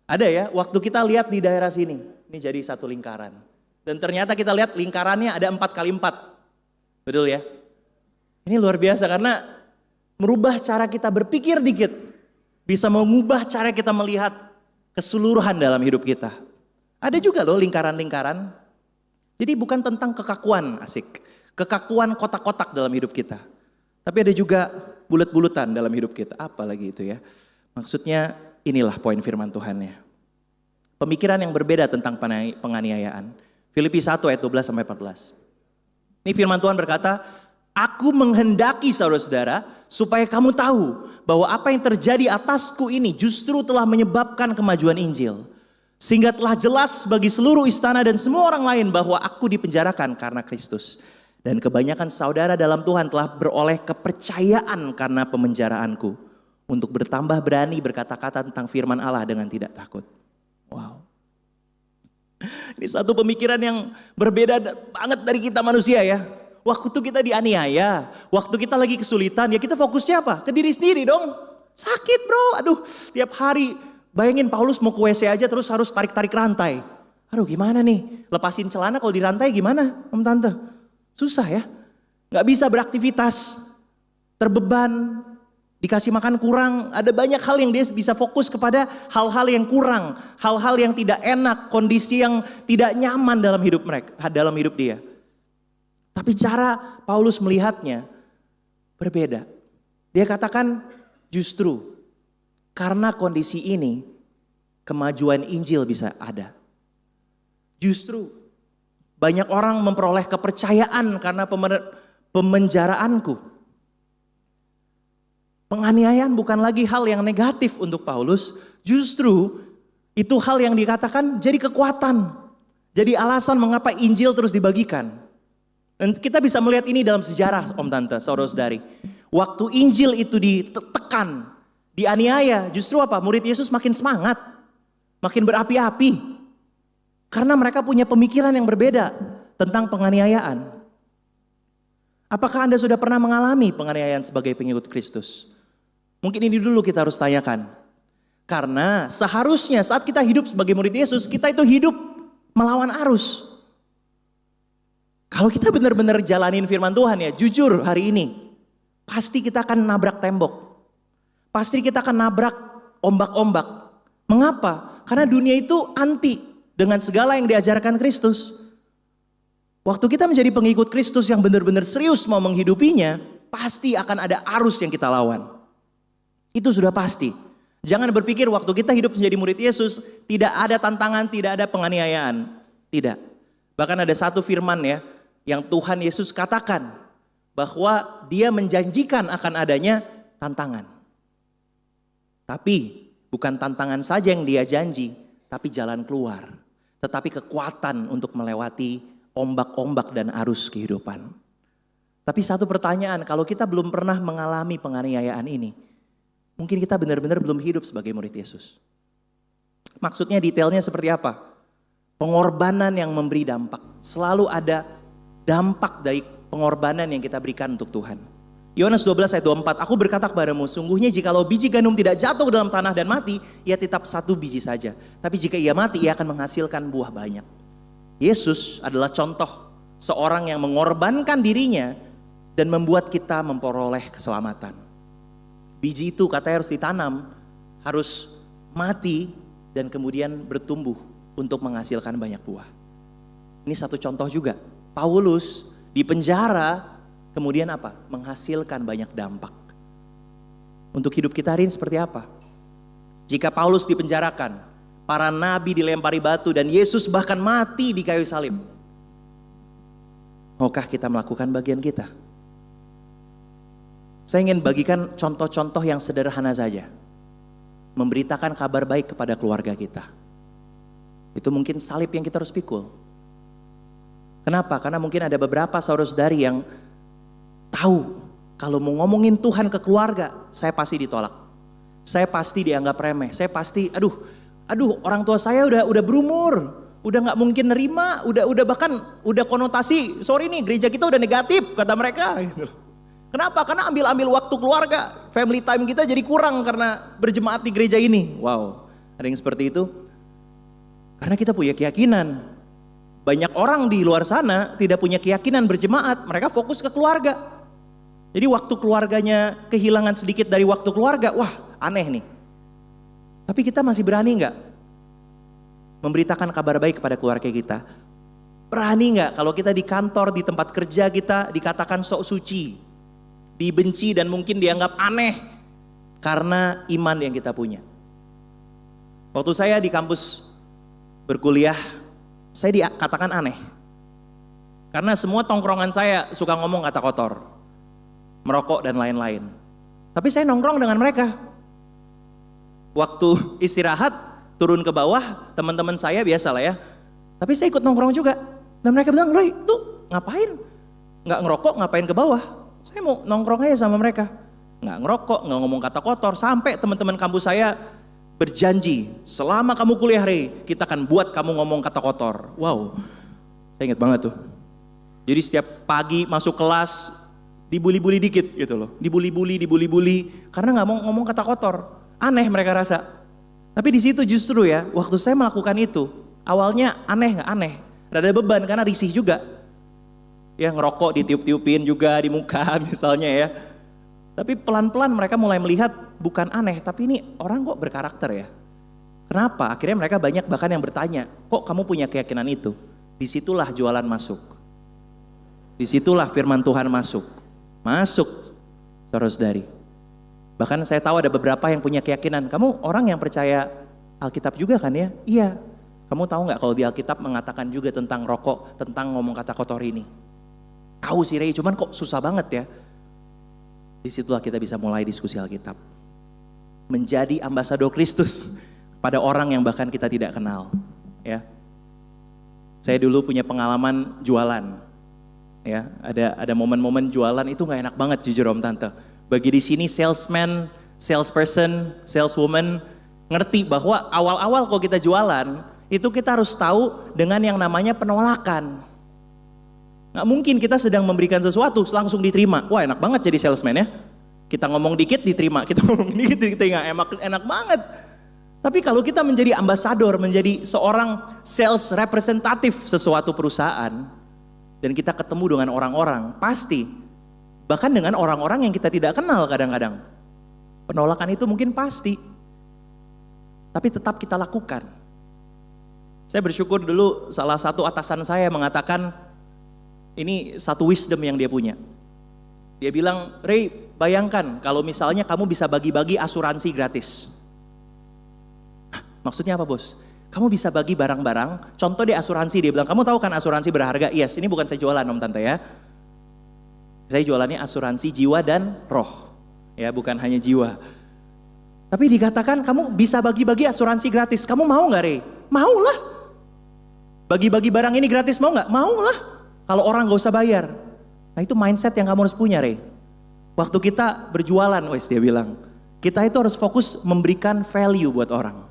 Ada ya. Waktu kita lihat di daerah sini, ini jadi satu lingkaran. Dan ternyata kita lihat lingkarannya ada 4 kali 4. Betul ya? Ini luar biasa karena merubah cara kita berpikir dikit. Bisa mengubah cara kita melihat keseluruhan dalam hidup kita. Ada juga loh lingkaran-lingkaran. Jadi bukan tentang kekakuan, asik. Kekakuan kotak-kotak dalam hidup kita. Tapi ada juga bulat-bulatan dalam hidup kita. Apa lagi itu ya? Maksudnya inilah poin firman Tuhannya. Pemikiran yang berbeda tentang penganiayaan. Filipi 1 ayat 12 sampai 14. Ini firman Tuhan berkata, aku menghendaki saudara-saudara supaya kamu tahu bahwa apa yang terjadi atasku ini justru telah menyebabkan kemajuan Injil. Sehingga telah jelas bagi seluruh istana dan semua orang lain bahwa aku dipenjarakan karena Kristus. Dan kebanyakan saudara dalam Tuhan telah beroleh kepercayaan karena pemenjaraanku. Untuk bertambah berani berkata-kata tentang firman Allah dengan tidak takut. Wow. Ini satu pemikiran yang berbeda banget dari kita manusia ya. Waktu kita dianiaya, waktu kita lagi kesulitan, ya kita fokusnya apa? Ke diri sendiri dong. Sakit bro, aduh tiap hari. Bayangin Paulus mau ke WC aja terus harus tarik-tarik rantai. Aduh gimana nih, lepasin celana kalau di rantai gimana om tante? Susah ya, gak bisa beraktivitas, terbeban, dikasih makan kurang. Ada banyak hal yang dia bisa fokus kepada hal-hal yang kurang, hal-hal yang tidak enak, kondisi yang tidak nyaman dalam hidup mereka, dalam hidup dia. Tapi cara Paulus melihatnya berbeda. Dia katakan justru karena kondisi ini kemajuan Injil bisa ada. Justru banyak orang memperoleh kepercayaan karena pemenjaraanku. Penganiayaan bukan lagi hal yang negatif untuk Paulus. Justru itu hal yang dikatakan jadi kekuatan. Jadi alasan mengapa Injil terus dibagikan. Dan kita bisa melihat ini dalam sejarah om tante, saudara-saudari. Waktu Injil itu ditekan, dianiaya, justru apa? Murid Yesus makin semangat, makin berapi-api. Karena mereka punya pemikiran yang berbeda tentang penganiayaan. Apakah Anda sudah pernah mengalami penganiayaan sebagai pengikut Kristus? Mungkin ini dulu kita harus tanyakan. Karena seharusnya saat kita hidup sebagai murid Yesus, kita itu hidup melawan arus. Kalau kita benar-benar jalanin firman Tuhan ya, jujur hari ini, pasti kita akan nabrak tembok. Pasti kita akan nabrak ombak-ombak. Mengapa? Karena dunia itu anti dengan segala yang diajarkan Kristus. Waktu kita menjadi pengikut Kristus yang benar-benar serius mau menghidupinya, pasti akan ada arus yang kita lawan. Itu sudah pasti. Jangan berpikir waktu kita hidup menjadi murid Yesus, tidak ada tantangan, tidak ada penganiayaan. Tidak. Bahkan ada satu firman ya, yang Tuhan Yesus katakan, bahwa dia menjanjikan akan adanya tantangan. Tapi bukan tantangan saja yang dia janji, tapi jalan keluar. Tetapi kekuatan untuk melewati ombak-ombak dan arus kehidupan. Tapi satu pertanyaan, kalau kita belum pernah mengalami penganiayaan ini, mungkin kita benar-benar belum hidup sebagai murid Yesus. Maksudnya detailnya seperti apa? Pengorbanan yang memberi dampak. Selalu ada dampak dari pengorbanan yang kita berikan untuk Tuhan. Yohanes 12 ayat 24, aku berkata kepadamu, sungguhnya jikalau biji gandum tidak jatuh ke dalam tanah dan mati, ia tetap satu biji saja. Tapi jika ia mati, ia akan menghasilkan buah banyak. Yesus adalah contoh seorang yang mengorbankan dirinya dan membuat kita memperoleh keselamatan. Biji itu katanya harus ditanam, harus mati dan kemudian bertumbuh untuk menghasilkan banyak buah. Ini satu contoh juga. Paulus di penjara, kemudian apa? Menghasilkan banyak dampak. Untuk hidup kita hari ini seperti apa? Jika Paulus dipenjarakan, para nabi dilempari batu dan Yesus bahkan mati di kayu salib. Maukah kita melakukan bagian kita? Saya ingin bagikan contoh-contoh yang sederhana saja. Memberitakan kabar baik kepada keluarga kita. Itu mungkin salib yang kita harus pikul. Kenapa? Karena mungkin ada beberapa saudara-saudari yang tahu kalau mau ngomongin Tuhan ke keluarga, saya pasti ditolak. Saya pasti dianggap remeh. Saya pasti, aduh orang tua saya udah berumur, udah nggak mungkin nerima, udah bahkan udah konotasi. Sorry nih, gereja kita udah negatif kata mereka. Kenapa? Karena ambil waktu keluarga, family time kita jadi kurang karena berjemaat di gereja ini. Wow, ada yang seperti itu. Karena kita punya keyakinan. Banyak orang di luar sana tidak punya keyakinan berjemaat, mereka fokus ke keluarga. Jadi waktu keluarganya kehilangan sedikit dari waktu keluarga, wah aneh nih. Tapi kita masih berani nggak memberitakan kabar baik kepada keluarga kita? Berani nggak kalau kita di kantor, di tempat kerja kita dikatakan sok suci, dibenci dan mungkin dianggap aneh karena iman yang kita punya? Waktu saya di kampus berkuliah, saya dikatakan aneh. Karena semua tongkrongan saya suka ngomong kata kotor, merokok dan lain-lain. Tapi saya nongkrong dengan mereka. Waktu istirahat, turun ke bawah, teman-teman saya biasa lah ya. Tapi saya ikut nongkrong juga. Dan mereka bilang, Roy, tuh ngapain? Nggak ngerokok, ngapain ke bawah? Saya mau nongkrong aja sama mereka. Nggak ngerokok, nggak ngomong kata kotor. Sampai teman-teman kampus saya berjanji, selama kamu kuliah Rey, kita akan buat kamu ngomong kata kotor. Wow, saya ingat banget tuh. Jadi setiap pagi masuk kelas, dibully-bully dikit gitu loh. Dibully-bully karena nggak mau ngomong kata kotor. Aneh mereka rasa. Tapi di situ justru ya, waktu saya melakukan itu, awalnya aneh nggak aneh, rada beban karena risih juga. Ya ngerokok ditiup-tiupin juga di muka misalnya ya. Tapi pelan-pelan mereka mulai melihat bukan aneh, tapi ini orang kok berkarakter ya. Kenapa? Akhirnya mereka banyak bahkan yang bertanya, kok kamu punya keyakinan itu? Disitulah jualan masuk. Disitulah firman Tuhan masuk. Masuk, saudara-saudari. Bahkan saya tahu ada beberapa yang punya keyakinan, kamu orang yang percaya Alkitab juga kan ya? Iya. Kamu tahu nggak kalau di Alkitab mengatakan juga tentang rokok, tentang ngomong kata kotor ini? Tahu sih Rey, cuman kok susah banget ya. Disitulah kita bisa mulai diskusi Alkitab. Menjadi ambasador Kristus pada orang yang bahkan kita tidak kenal. Ya, saya dulu punya pengalaman jualan. Ya, ada momen-momen jualan itu nggak enak banget jujur Om Tante. Bagi di sini salesman, salesperson, saleswoman ngerti bahwa awal-awal kalau kita jualan itu kita harus tahu dengan yang namanya penolakan. Nggak mungkin kita sedang memberikan sesuatu langsung diterima. Wah enak banget jadi salesman ya. Kita ngomong dikit diterima, kita ngomong dikit diterima, enak banget. Tapi kalau kita menjadi ambasador, menjadi seorang sales representatif sesuatu perusahaan, dan kita ketemu dengan orang-orang, pasti, bahkan dengan orang-orang yang kita tidak kenal kadang-kadang, penolakan itu mungkin pasti, tapi tetap kita lakukan. Saya bersyukur dulu salah satu atasan saya mengatakan, ini satu wisdom yang dia punya. Dia bilang, Rey, bayangkan kalau misalnya kamu bisa bagi-bagi asuransi gratis. Hah, maksudnya apa bos? Kamu bisa bagi barang-barang, contoh deh asuransi, dia bilang, kamu tahu kan asuransi berharga? Yes, ini bukan saya jualan Om Tante ya. Saya jualannya asuransi jiwa dan roh. Ya, bukan hanya jiwa. Tapi dikatakan kamu bisa bagi-bagi asuransi gratis, kamu mau gak Rey? Mau lah. Bagi-bagi barang ini gratis mau gak? Mau lah. Kalau orang gak usah bayar. Nah itu mindset yang kamu harus punya Rey. Waktu kita berjualan, wes dia bilang, kita itu harus fokus memberikan value buat orang.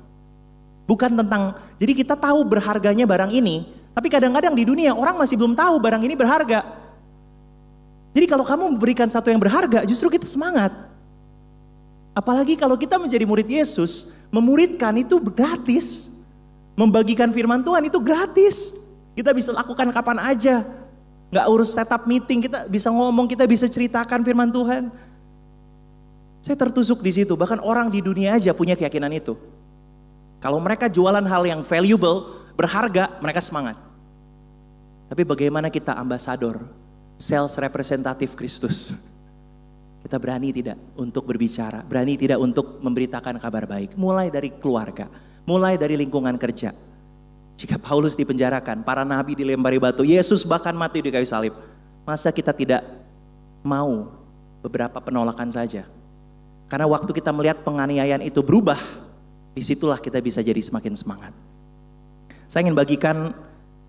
Bukan tentang, jadi kita tahu berharganya barang ini, tapi kadang-kadang di dunia orang masih belum tahu barang ini berharga. Jadi kalau kamu memberikan satu yang berharga, justru kita semangat. Apalagi kalau kita menjadi murid Yesus, memuridkan itu gratis. Membagikan firman Tuhan itu gratis. Kita bisa lakukan kapan aja. Nggak urus setup meeting, kita bisa ngomong, kita bisa ceritakan firman Tuhan. Saya tertusuk di situ, bahkan orang di dunia aja punya keyakinan itu. Kalau mereka jualan hal yang valuable, berharga, mereka semangat. Tapi bagaimana kita ambasador, sales representatif Kristus? Kita berani tidak untuk berbicara, berani tidak untuk memberitakan kabar baik. Mulai dari keluarga, mulai dari lingkungan kerja. Jika Paulus dipenjarakan, para nabi dilempari batu, Yesus bahkan mati di kayu salib. Masa kita tidak mau beberapa penolakan saja? Karena waktu kita melihat penganiayaan itu berubah, disitulah kita bisa jadi semakin semangat. Saya ingin bagikan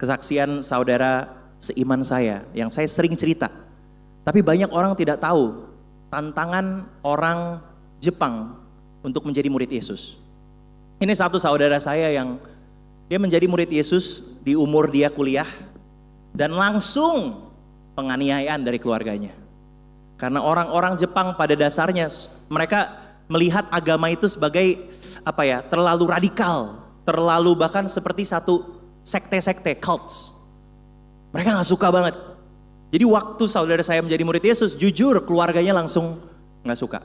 kesaksian saudara seiman saya, yang saya sering cerita. Tapi banyak orang tidak tahu tantangan orang Jepang untuk menjadi murid Yesus. Ini satu saudara saya yang dia menjadi murid Yesus di umur dia kuliah dan langsung penganiayaan dari keluarganya. Karena orang-orang Jepang pada dasarnya mereka melihat agama itu sebagai terlalu radikal, terlalu bahkan seperti satu sekte-sekte, cults. Mereka gak suka banget. Jadi waktu saudara saya menjadi murid Yesus, jujur keluarganya langsung gak suka.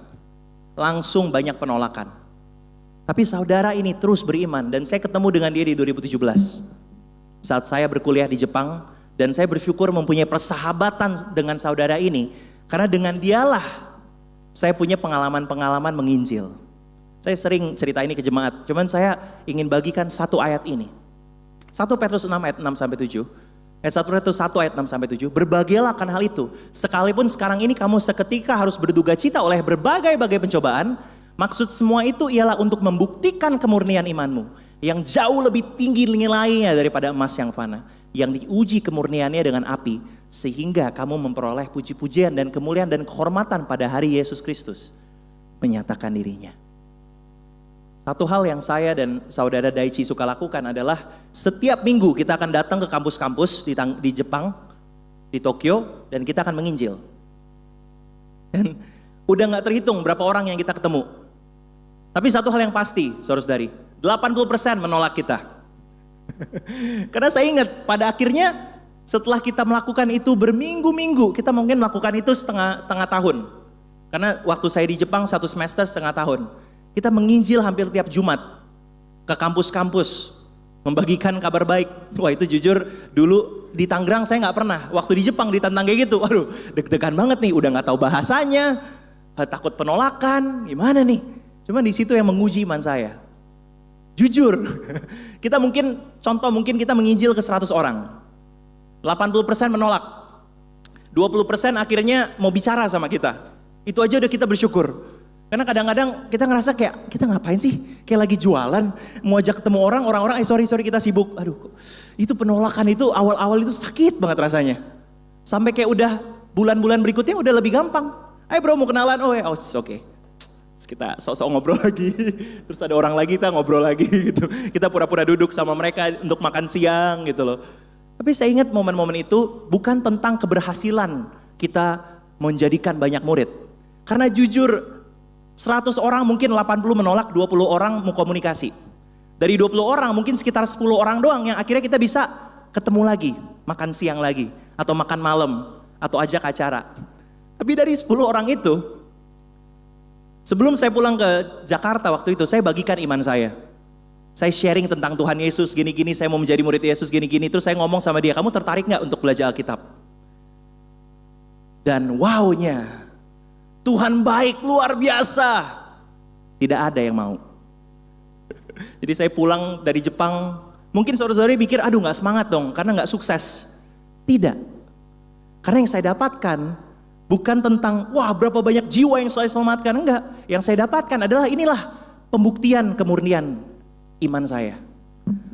Langsung banyak penolakan. Tapi saudara ini terus beriman dan saya ketemu dengan dia di 2017. Saat saya berkuliah di Jepang dan saya bersyukur mempunyai persahabatan dengan saudara ini. Karena dengan dialah saya punya pengalaman-pengalaman menginjil. Saya sering cerita ini ke jemaat, cuman saya ingin bagikan satu ayat ini. 1 Petrus 6 ayat 6-7. Ayat 1 Petrus 1 ayat 6-7. Berbahagialah akan hal itu. Sekalipun sekarang ini kamu seketika harus berduka cita oleh berbagai-bagai pencobaan. Maksud semua itu ialah untuk membuktikan kemurnian imanmu yang jauh lebih tinggi nilainya daripada emas yang fana, yang diuji kemurniannya dengan api, sehingga kamu memperoleh puji-pujian dan kemuliaan dan kehormatan pada hari Yesus Kristus menyatakan dirinya. Satu hal yang saya dan saudara Daichi suka lakukan adalah setiap minggu kita akan datang ke kampus-kampus di Jepang, di Tokyo, dan kita akan menginjil. Dan udah gak terhitung berapa orang yang kita ketemu. Tapi satu hal yang pasti, saudara-saudari, 80% menolak kita. Karena saya ingat pada akhirnya setelah kita melakukan itu berminggu-minggu, kita mungkin melakukan itu setengah tahun. Karena waktu saya di Jepang 1 semester setengah tahun. Kita menginjil hampir tiap Jumat ke kampus-kampus, membagikan kabar baik. Wah itu jujur dulu di Tangerang saya nggak pernah. Waktu di Jepang ditantang kayak gitu, waduh deg-degan banget nih, udah nggak tahu bahasanya, takut penolakan, gimana nih. Cuman di situ yang menguji iman saya. Jujur, kita mungkin kita menginjil ke 100 orang. 80% menolak. 20% akhirnya mau bicara sama kita. Itu aja udah kita bersyukur. Karena kadang-kadang kita ngerasa kayak, kita ngapain sih? Kayak lagi jualan, mau ajak ketemu orang-orang, sorry kita sibuk. Aduh, itu penolakan itu awal-awal itu sakit banget rasanya. Sampai kayak udah bulan-bulan berikutnya udah lebih gampang. Ayo bro mau kenalan, oke. Terus kita sok-sok ngobrol lagi, terus ada orang lagi kita ngobrol lagi gitu. Kita pura-pura duduk sama mereka untuk makan siang gitu loh. Tapi saya ingat momen-momen itu bukan tentang keberhasilan kita menjadikan banyak murid. Karena jujur 100 orang mungkin 80 menolak, 20 orang mau komunikasi. Dari 20 orang mungkin sekitar 10 orang doang yang akhirnya kita bisa ketemu lagi, makan siang lagi, atau makan malam, atau ajak acara. Tapi dari 10 orang itu, sebelum saya pulang ke Jakarta waktu itu, saya bagikan iman saya. Saya sharing tentang Tuhan Yesus, gini-gini, saya mau menjadi murid Yesus, gini-gini. Terus saya ngomong sama dia, kamu tertarik gak untuk belajar Alkitab? Dan wownya, Tuhan baik luar biasa. Tidak ada yang mau. Jadi saya pulang dari Jepang, mungkin saudara-saudari pikir, aduh gak semangat dong, karena gak sukses. Tidak. Karena yang saya dapatkan, bukan tentang, wah berapa banyak jiwa yang saya selamatkan, enggak. Yang saya dapatkan adalah inilah pembuktian kemurnian iman saya.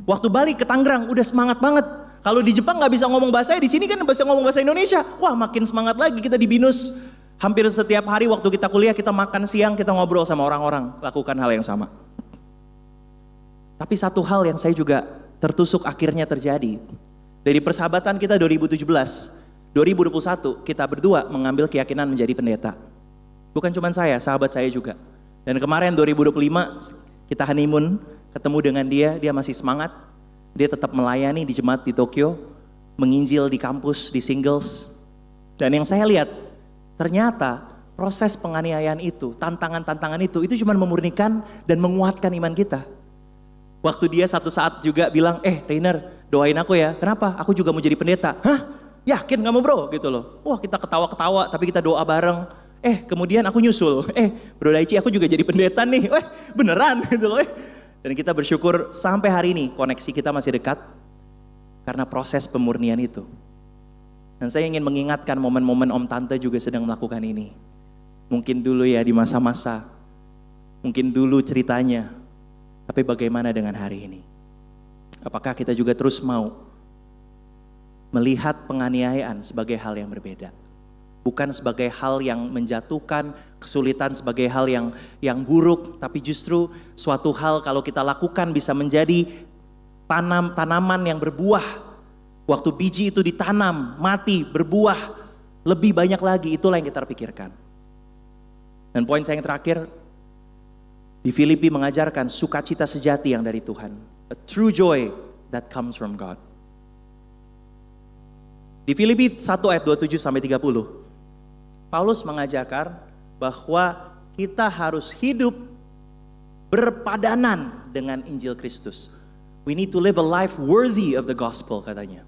Waktu balik ke Tangerang, udah semangat banget. Kalau di Jepang gak bisa ngomong bahasa, di sini kan bisa ngomong bahasa Indonesia. Wah makin semangat lagi kita di BINUS. Hampir setiap hari waktu kita kuliah, kita makan siang, kita ngobrol sama orang-orang, lakukan hal yang sama. Tapi satu hal yang saya juga tertusuk akhirnya terjadi. Dari persahabatan kita 2017, 2021 kita berdua mengambil keyakinan menjadi pendeta. Bukan cuma saya, sahabat saya juga. Dan kemarin 2025 kita honeymoon, ketemu dengan dia masih semangat. Dia tetap melayani di jemaat di Tokyo, menginjil di kampus, di Singles. Dan yang saya lihat, ternyata proses penganiayaan itu, tantangan-tantangan itu cuma memurnikan dan menguatkan iman kita. Waktu dia satu saat juga bilang, Rainer doain aku ya, kenapa? Aku juga mau jadi pendeta. Hah? Yakin kamu bro? Gitu loh. Wah kita ketawa-ketawa tapi kita doa bareng. Kemudian aku nyusul, Bro Daichi aku juga jadi pendeta nih. Beneran gitu loh. Dan kita bersyukur sampai hari ini koneksi kita masih dekat karena proses pemurnian itu. Dan saya ingin mengingatkan momen-momen Om Tante juga sedang melakukan ini. Mungkin dulu ya di masa-masa, mungkin dulu ceritanya, tapi bagaimana dengan hari ini? Apakah kita juga terus mau melihat penganiayaan sebagai hal yang berbeda? Bukan sebagai hal yang menjatuhkan, kesulitan sebagai hal yang buruk, tapi justru suatu hal kalau kita lakukan bisa menjadi tanaman yang berbuah. Waktu biji itu ditanam, mati, berbuah, lebih banyak lagi, itulah yang kita pikirkan. Dan poin saya yang terakhir, di Filipi mengajarkan sukacita sejati yang dari Tuhan. A true joy that comes from God. Di Filipi 1 ayat 27-30, Paulus mengajarkan bahwa kita harus hidup berpadanan dengan Injil Kristus. We need to live a life worthy of the gospel, katanya.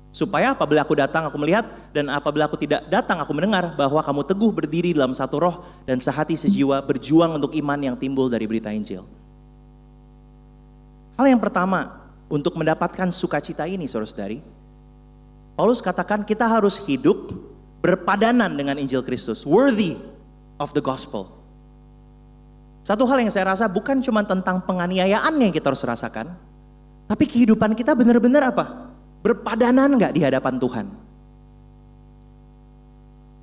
Supaya apabila aku datang aku melihat, dan apabila aku tidak datang aku mendengar, bahwa kamu teguh berdiri dalam satu roh dan sehati sejiwa berjuang untuk iman yang timbul dari berita Injil. Hal yang pertama untuk mendapatkan sukacita ini, saudara-saudari, Paulus katakan kita harus hidup berpadanan dengan Injil Kristus, worthy of the gospel. Satu hal yang saya rasa bukan cuma tentang penganiayaan yang kita harus rasakan, tapi kehidupan kita benar-benar apa? Berpadanan gak di hadapan Tuhan?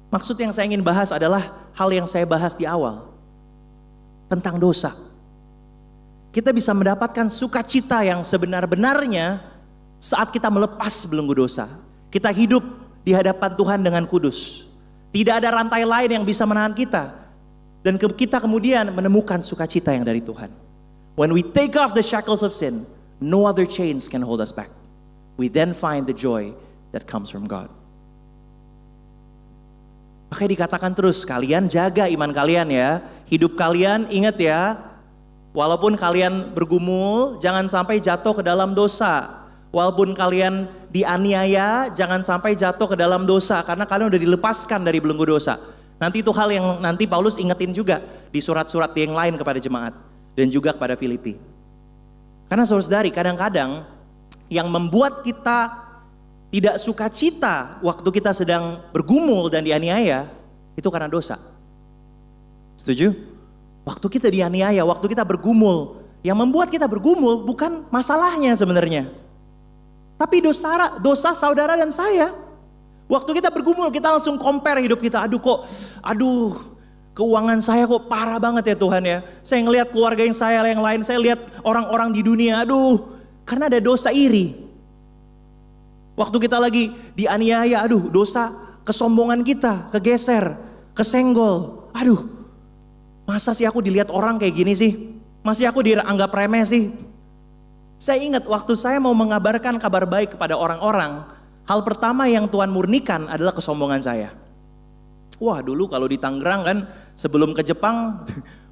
Maksud yang saya ingin bahas adalah hal yang saya bahas di awal, tentang dosa. Kita bisa mendapatkan sukacita yang sebenar-benarnya saat kita melepas belenggu dosa. Kita hidup di hadapan Tuhan dengan kudus. Tidak ada rantai lain yang bisa menahan kita. Dan kita kemudian menemukan sukacita yang dari Tuhan. When we take off the shackles of sin, no other chains can hold us back. We then find the joy that comes from God. Makanya dikatakan terus, kalian jaga iman kalian ya. Hidup kalian, ingat ya, walaupun kalian bergumul, jangan sampai jatuh ke dalam dosa. Walaupun kalian dianiaya, jangan sampai jatuh ke dalam dosa. Karena kalian udah dilepaskan dari belenggu dosa. Nanti itu hal yang nanti Paulus ingetin juga di surat-surat yang lain kepada jemaat. Dan juga kepada Filipi. Karena saudara-saudari, kadang-kadang yang membuat kita tidak sukacita waktu kita sedang bergumul dan dianiaya, itu karena dosa. Setuju? Waktu kita dianiaya, waktu kita bergumul, yang membuat kita bergumul bukan masalahnya sebenarnya. Tapi dosa saudara dan saya. Waktu kita bergumul, kita langsung compare hidup kita. Aduh, keuangan saya kok parah banget ya Tuhan ya. Saya ngelihat keluarga yang lain, saya lihat orang-orang di dunia, karena ada dosa iri. Waktu kita lagi dianiaya, dosa kesombongan kita, kegeser, kesenggol. Masa sih aku dilihat orang kayak gini sih? Masih aku dianggap remeh sih? Saya ingat waktu saya mau mengabarkan kabar baik kepada orang-orang, hal pertama yang Tuhan murnikan adalah kesombongan saya. Wah, dulu kalau di Tangerang kan sebelum ke Jepang,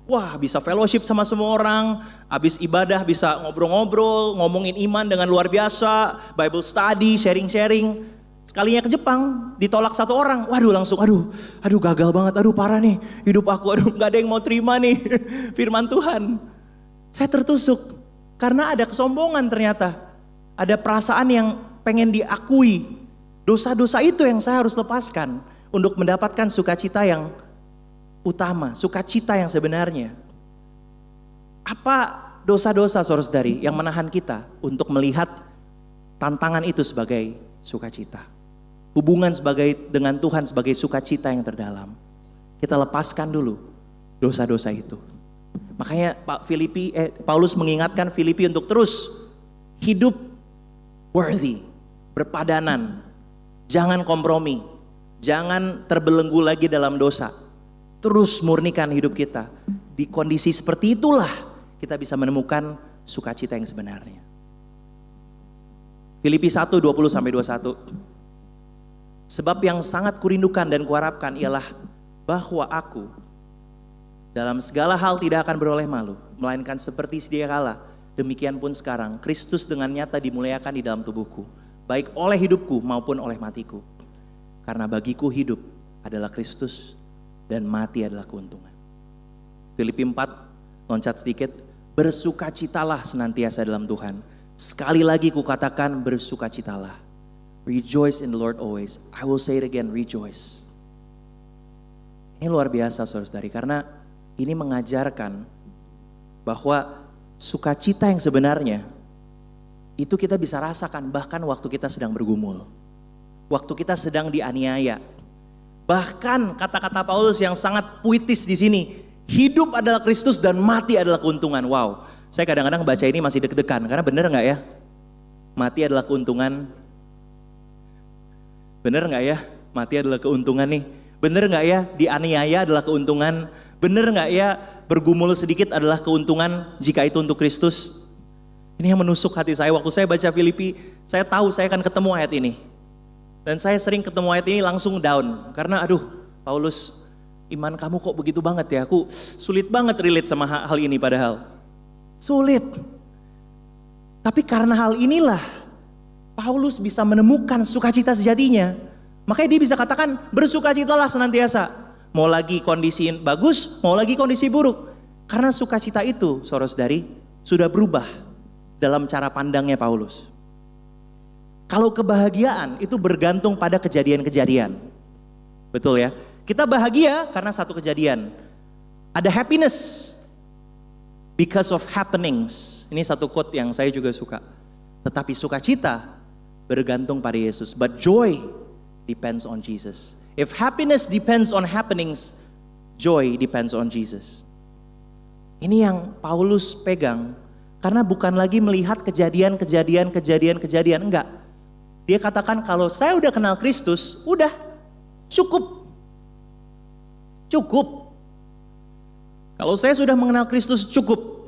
wah bisa fellowship sama semua orang, habis ibadah bisa ngobrol-ngobrol, ngomongin iman dengan luar biasa, Bible study, sharing-sharing. Sekalinya ke Jepang, ditolak satu orang, langsung gagal banget, parah nih hidup aku, gak ada yang mau terima nih firman Tuhan. Saya tertusuk, karena ada kesombongan ternyata, ada perasaan yang pengen diakui. Dosa-dosa itu yang saya harus lepaskan untuk mendapatkan sukacita yang utama, sukacita yang sebenarnya. Apa dosa-dosa saudara-saudari yang menahan kita untuk melihat tantangan itu sebagai sukacita? Hubungan dengan Tuhan sebagai sukacita yang terdalam. Kita lepaskan dulu dosa-dosa itu. Makanya Paulus mengingatkan Filipi untuk terus hidup worthy, berpadanan. Jangan kompromi, jangan terbelenggu lagi dalam dosa. Terus murnikan hidup kita. Di kondisi seperti itulah kita bisa menemukan sukacita yang sebenarnya. Filipi 1:20-21. Sebab yang sangat kurindukan dan kuharapkan ialah bahwa aku dalam segala hal tidak akan beroleh malu, melainkan seperti sedia kala, demikian pun sekarang Kristus dengan nyata dimuliakan di dalam tubuhku, baik oleh hidupku maupun oleh matiku. Karena bagiku hidup adalah Kristus dan mati adalah keuntungan. Filipi 4, loncat sedikit, bersukacitalah senantiasa dalam Tuhan. Sekali lagi kukatakan bersukacitalah. Rejoice in the Lord always. I will say it again, rejoice. Ini luar biasa saudara-saudari, karena ini mengajarkan bahwa sukacita yang sebenarnya itu kita bisa rasakan bahkan waktu kita sedang bergumul. Waktu kita sedang dianiaya. Bahkan kata-kata Paulus yang sangat puitis di sini, hidup adalah Kristus dan mati adalah keuntungan. Wow, saya kadang-kadang baca ini masih deg-degan, karena benar nggak ya? Mati adalah keuntungan. Benar nggak ya? Mati adalah keuntungan nih. Benar nggak ya? Dianiaya adalah keuntungan. Benar nggak ya? Bergumul sedikit adalah keuntungan jika itu untuk Kristus. Ini yang menusuk hati saya. Waktu saya baca Filipi, saya tahu saya akan ketemu ayat ini. Dan saya sering ketemu ayat ini langsung down. Karena Paulus, iman kamu kok begitu banget ya? Aku sulit banget relate sama hal ini padahal. Sulit. Tapi karena hal inilah Paulus bisa menemukan sukacita sejatinya. Makanya dia bisa katakan bersukacitalah senantiasa. Mau lagi kondisi bagus, mau lagi kondisi buruk. Karena sukacita itu, saudara-saudari, sudah berubah dalam cara pandangnya Paulus. Kalau kebahagiaan itu bergantung pada kejadian-kejadian. Betul ya? Kita bahagia karena satu kejadian. Ada happiness because of happenings. Ini satu quote yang saya juga suka. Tetapi sukacita bergantung pada Yesus. But joy depends on Jesus. If happiness depends on happenings, joy depends on Jesus. Ini yang Paulus pegang. Karena bukan lagi melihat kejadian, enggak. Dia katakan kalau saya udah kenal Kristus, udah cukup. Cukup. Kalau saya sudah mengenal Kristus, cukup.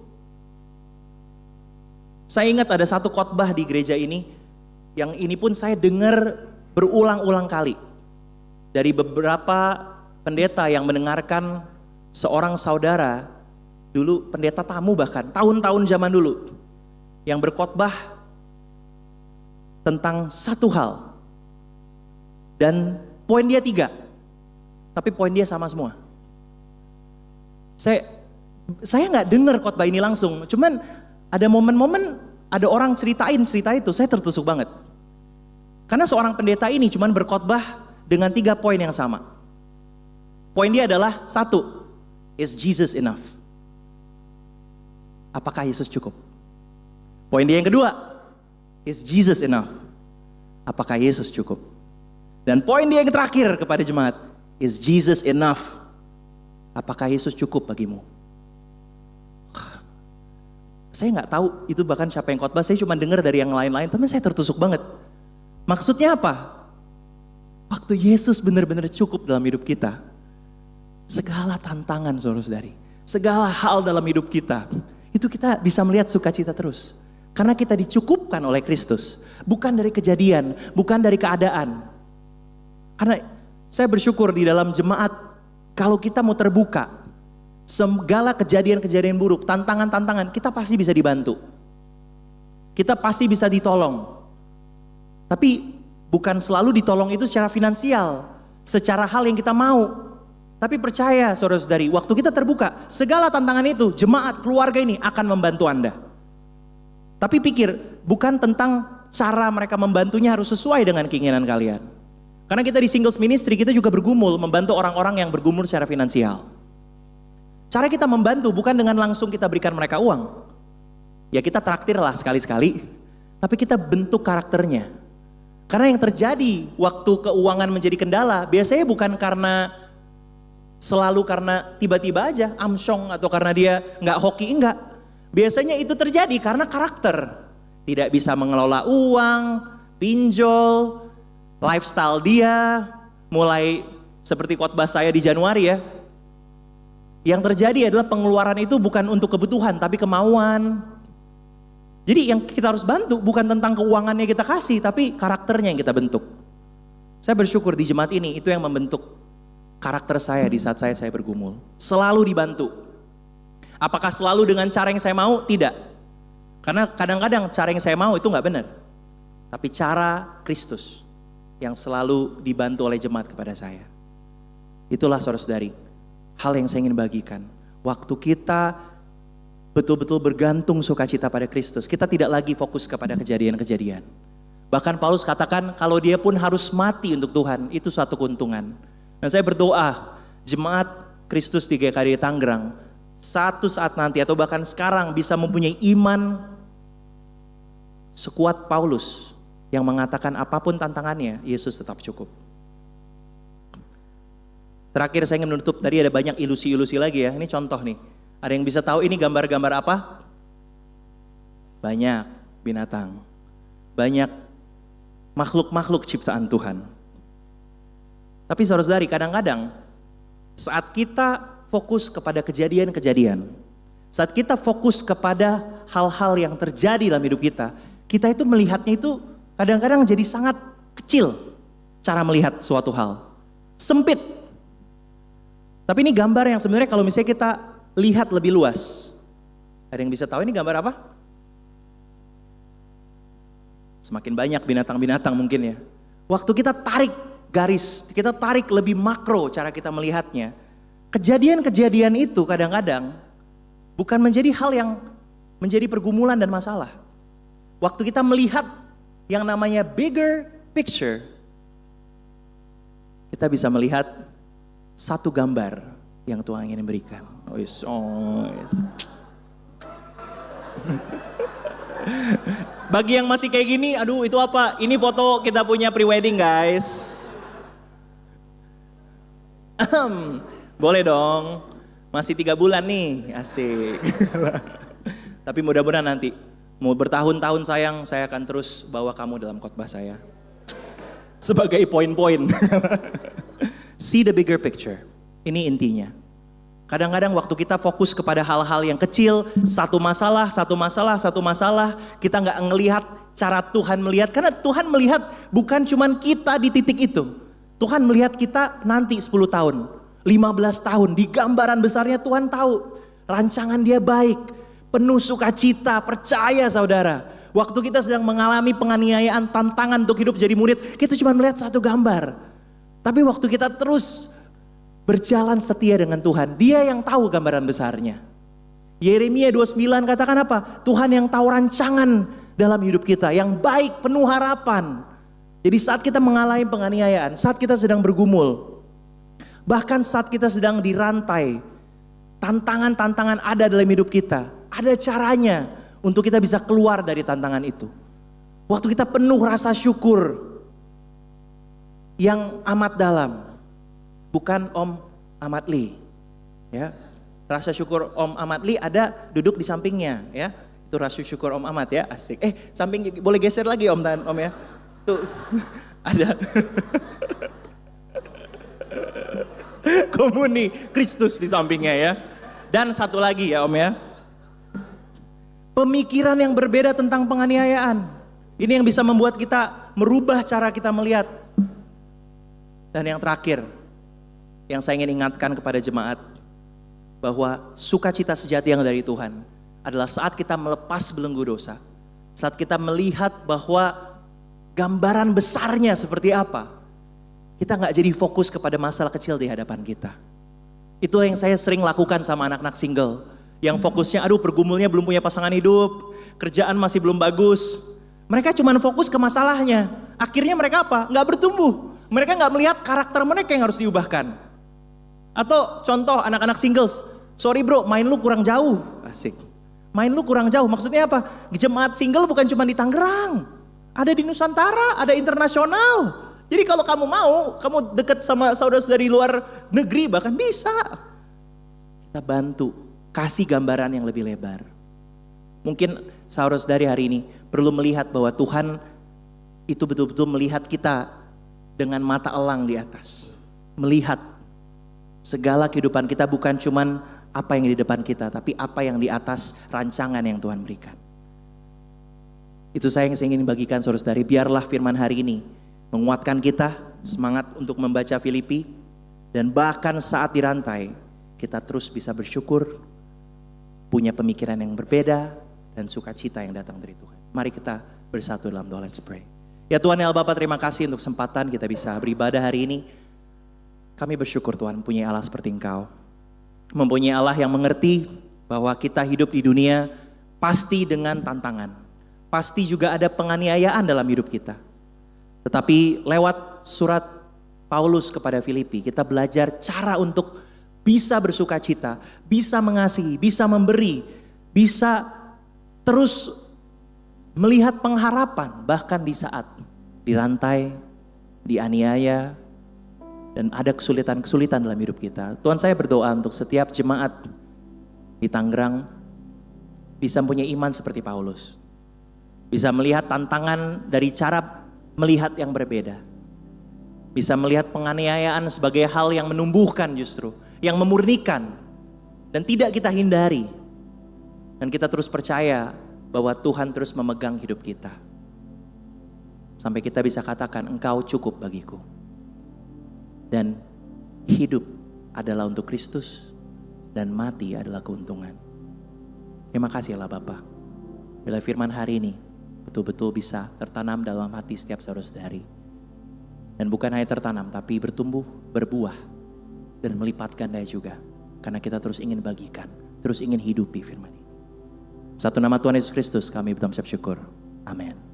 Saya ingat ada satu khotbah di gereja ini, yang ini pun saya dengar berulang-ulang kali. Dari beberapa pendeta yang mendengarkan seorang saudara, dulu pendeta tamu bahkan, tahun-tahun zaman dulu, yang berkhotbah tentang satu hal. Dan poin dia 3, tapi poin dia sama semua. Saya nggak dengar khotbah ini langsung, cuman ada momen-momen ada orang cerita itu, saya tertusuk banget. Karena seorang pendeta ini cuman berkhotbah dengan 3 poin yang sama. Poin dia adalah 1, is Jesus enough? Apakah Yesus cukup? Poin dia yang kedua, is Jesus enough? Apakah Yesus cukup? Dan poin dia yang terakhir kepada jemaat, is Jesus enough? Apakah Yesus cukup bagimu? Saya nggak tahu itu bahkan siapa yang khotbah, saya cuma dengar dari yang lain-lain, tapi saya tertusuk banget. Maksudnya apa? Waktu Yesus benar-benar cukup dalam hidup kita, segala tantangan saudara-saudari, segala hal dalam hidup kita, itu kita bisa melihat sukacita terus. Karena kita dicukupkan oleh Kristus, bukan dari kejadian, bukan dari keadaan. Karena saya bersyukur di dalam jemaat, kalau kita mau terbuka, segala kejadian-kejadian buruk, tantangan-tantangan, kita pasti bisa dibantu. Kita pasti bisa ditolong. Tapi bukan selalu ditolong itu secara finansial, secara hal yang kita mau. Tapi percaya saudara-saudari, waktu kita terbuka, segala tantangan itu, jemaat, keluarga ini akan membantu Anda. Tapi pikir, bukan tentang cara mereka membantunya harus sesuai dengan keinginan kalian. Karena kita di Singles Ministry, kita juga bergumul membantu orang-orang yang bergumul secara finansial. Cara kita membantu bukan dengan langsung kita berikan mereka uang. Ya kita traktir lah sekali-sekali, tapi kita bentuk karakternya. Karena yang terjadi waktu keuangan menjadi kendala, biasanya bukan selalu karena tiba-tiba aja amsyong atau karena dia nggak hoki, enggak. Biasanya itu terjadi karena karakter. Tidak bisa mengelola uang, pinjol, lifestyle dia, mulai seperti khotbah saya di Januari ya. Yang terjadi adalah pengeluaran itu bukan untuk kebutuhan tapi kemauan. Jadi yang kita harus bantu bukan tentang keuangannya kita kasih, tapi karakternya yang kita bentuk. Saya bersyukur di jemaat ini itu yang membentuk karakter saya di saat saya bergumul. Selalu dibantu. Apakah selalu dengan cara yang saya mau? Tidak. Karena kadang-kadang cara yang saya mau itu nggak benar. Tapi cara Kristus yang selalu dibantu oleh jemaat kepada saya. Itulah saudara-saudari, hal yang saya ingin bagikan. Waktu kita betul-betul bergantung sukacita pada Kristus, kita tidak lagi fokus kepada kejadian-kejadian. Bahkan Paulus katakan kalau dia pun harus mati untuk Tuhan, itu suatu keuntungan. Dan saya berdoa, jemaat Kristus di GKD Tangerang, satu saat nanti atau bahkan sekarang bisa mempunyai iman sekuat Paulus, yang mengatakan apapun tantangannya, Yesus tetap cukup. Terakhir saya ingin menutup, tadi ada banyak ilusi-ilusi lagi ya, ini contoh nih. Ada yang bisa tahu ini gambar-gambar apa? Banyak binatang, banyak makhluk-makhluk ciptaan Tuhan. Tapi saudara-saudari, kadang-kadang saat kita fokus kepada kejadian-kejadian, saat kita fokus kepada hal-hal yang terjadi dalam hidup kita, kita itu melihatnya itu kadang-kadang jadi sangat kecil cara melihat suatu hal. Sempit. Tapi ini gambar yang sebenarnya kalau misalnya kita lihat lebih luas. Ada yang bisa tahu ini gambar apa? Semakin banyak binatang-binatang mungkin ya. Waktu kita tarik garis, kita tarik lebih makro cara kita melihatnya. Kejadian-kejadian itu kadang-kadang bukan menjadi hal yang menjadi pergumulan dan masalah. Waktu kita melihat yang namanya bigger picture, kita bisa melihat satu gambar yang Tuhan ingin berikan. Oh yes. Bagi yang masih kayak gini, aduh itu apa? Ini foto kita punya pre-wedding guys. Boleh dong, masih 3 bulan nih, asik. Tapi mudah-mudahan nanti, mau bertahun-tahun sayang, saya akan terus bawa kamu dalam khotbah saya. Sebagai poin-poin. See the bigger picture. Ini intinya. Kadang-kadang waktu kita fokus kepada hal-hal yang kecil, satu masalah, kita nggak ngelihat cara Tuhan melihat. Karena Tuhan melihat bukan cuman kita di titik itu. Tuhan melihat kita nanti 10 tahun, 15 tahun. Di gambaran besarnya Tuhan tahu. Rancangan Dia baik, penuh sukacita, percaya saudara. Waktu kita sedang mengalami penganiayaan, tantangan untuk hidup jadi murid, kita cuma melihat satu gambar. Tapi waktu kita terus berjalan setia dengan Tuhan, Dia yang tahu gambaran besarnya. Yeremia 29 katakan apa? Tuhan yang tahu rancangan dalam hidup kita, yang baik, penuh harapan. Jadi saat kita mengalami penganiayaan, saat kita sedang bergumul, bahkan saat kita sedang dirantai, tantangan-tantangan ada dalam hidup kita, ada caranya untuk kita bisa keluar dari tantangan itu. Waktu kita penuh rasa syukur yang amat dalam, bukan Om Ahmad Lee, ya. Rasa syukur Om Ahmad Lee ada duduk di sampingnya, ya. Itu rasa syukur Om Ahmad, ya, asik. Samping boleh geser lagi Om dan Om, ya. Tuh ada komuni Kristus di sampingnya, ya. Dan satu lagi ya Om, ya. Pemikiran yang berbeda tentang penganiayaan. Ini yang bisa membuat kita merubah cara kita melihat. Dan yang terakhir, yang saya ingin ingatkan kepada jemaat, bahwa sukacita sejati yang dari Tuhan adalah saat kita melepas belenggu dosa. Saat kita melihat bahwa gambaran besarnya seperti apa. Kita gak jadi fokus kepada masalah kecil di hadapan kita. Itu yang saya sering lakukan sama anak-anak single. Yang fokusnya, aduh pergumulnya belum punya pasangan hidup, kerjaan masih belum bagus. Mereka cuma fokus ke masalahnya. Akhirnya mereka apa? Gak bertumbuh. Mereka gak melihat karakter mereka yang harus diubahkan. Atau contoh anak-anak singles, sorry bro, main lu kurang jauh. Asik. Main lu kurang jauh, maksudnya apa? Jemaat single bukan cuma di Tangerang. Ada di Nusantara, ada internasional. Jadi kalau kamu mau, kamu dekat sama saudara-saudari luar negeri bahkan bisa. Kita bantu, kasih gambaran yang lebih lebar. Mungkin saudara-saudari hari ini perlu melihat bahwa Tuhan itu betul-betul melihat kita dengan mata elang di atas. Melihat segala kehidupan kita bukan cuman apa yang di depan kita, tapi apa yang di atas rancangan yang Tuhan berikan. Itu saya ingin bagikan saudara-saudari, biarlah firman hari ini menguatkan kita, semangat untuk membaca Filipi, dan bahkan saat dirantai, kita terus bisa bersyukur, punya pemikiran yang berbeda, dan sukacita yang datang dari Tuhan. Mari kita bersatu dalam doa, let's pray. Ya Tuhan ya Bapa, terima kasih untuk kesempatan kita bisa beribadah hari ini. Kami bersyukur Tuhan punya Allah seperti Engkau. Mempunyai Allah yang mengerti bahwa kita hidup di dunia pasti dengan tantangan. Pasti juga ada penganiayaan dalam hidup kita. Tetapi lewat surat Paulus kepada Filipi, kita belajar cara untuk bisa bersuka cita, bisa mengasihi, bisa memberi, bisa terus melihat pengharapan bahkan di saat dirantai, dianiaya, dan ada kesulitan-kesulitan dalam hidup kita. Tuhan, saya berdoa untuk setiap jemaat di Tangerang bisa punya iman seperti Paulus. Bisa melihat tantangan dari cara melihat yang berbeda. Bisa melihat penganiayaan sebagai hal yang menumbuhkan justru, yang memurnikan dan tidak kita hindari. Dan kita terus percaya bahwa Tuhan terus memegang hidup kita. Sampai kita bisa katakan, Engkau cukup bagiku. Dan hidup adalah untuk Kristus dan mati adalah keuntungan. Terima kasih Allah Bapa. Bila firman hari ini betul-betul bisa tertanam dalam hati setiap saudara-saudari. Dan bukan hanya tertanam tapi bertumbuh, berbuah dan melipat ganda juga. Karena kita terus ingin bagikan, terus ingin hidupi firman ini. Satu nama Tuhan Yesus Kristus kami mengucap syukur. Amin.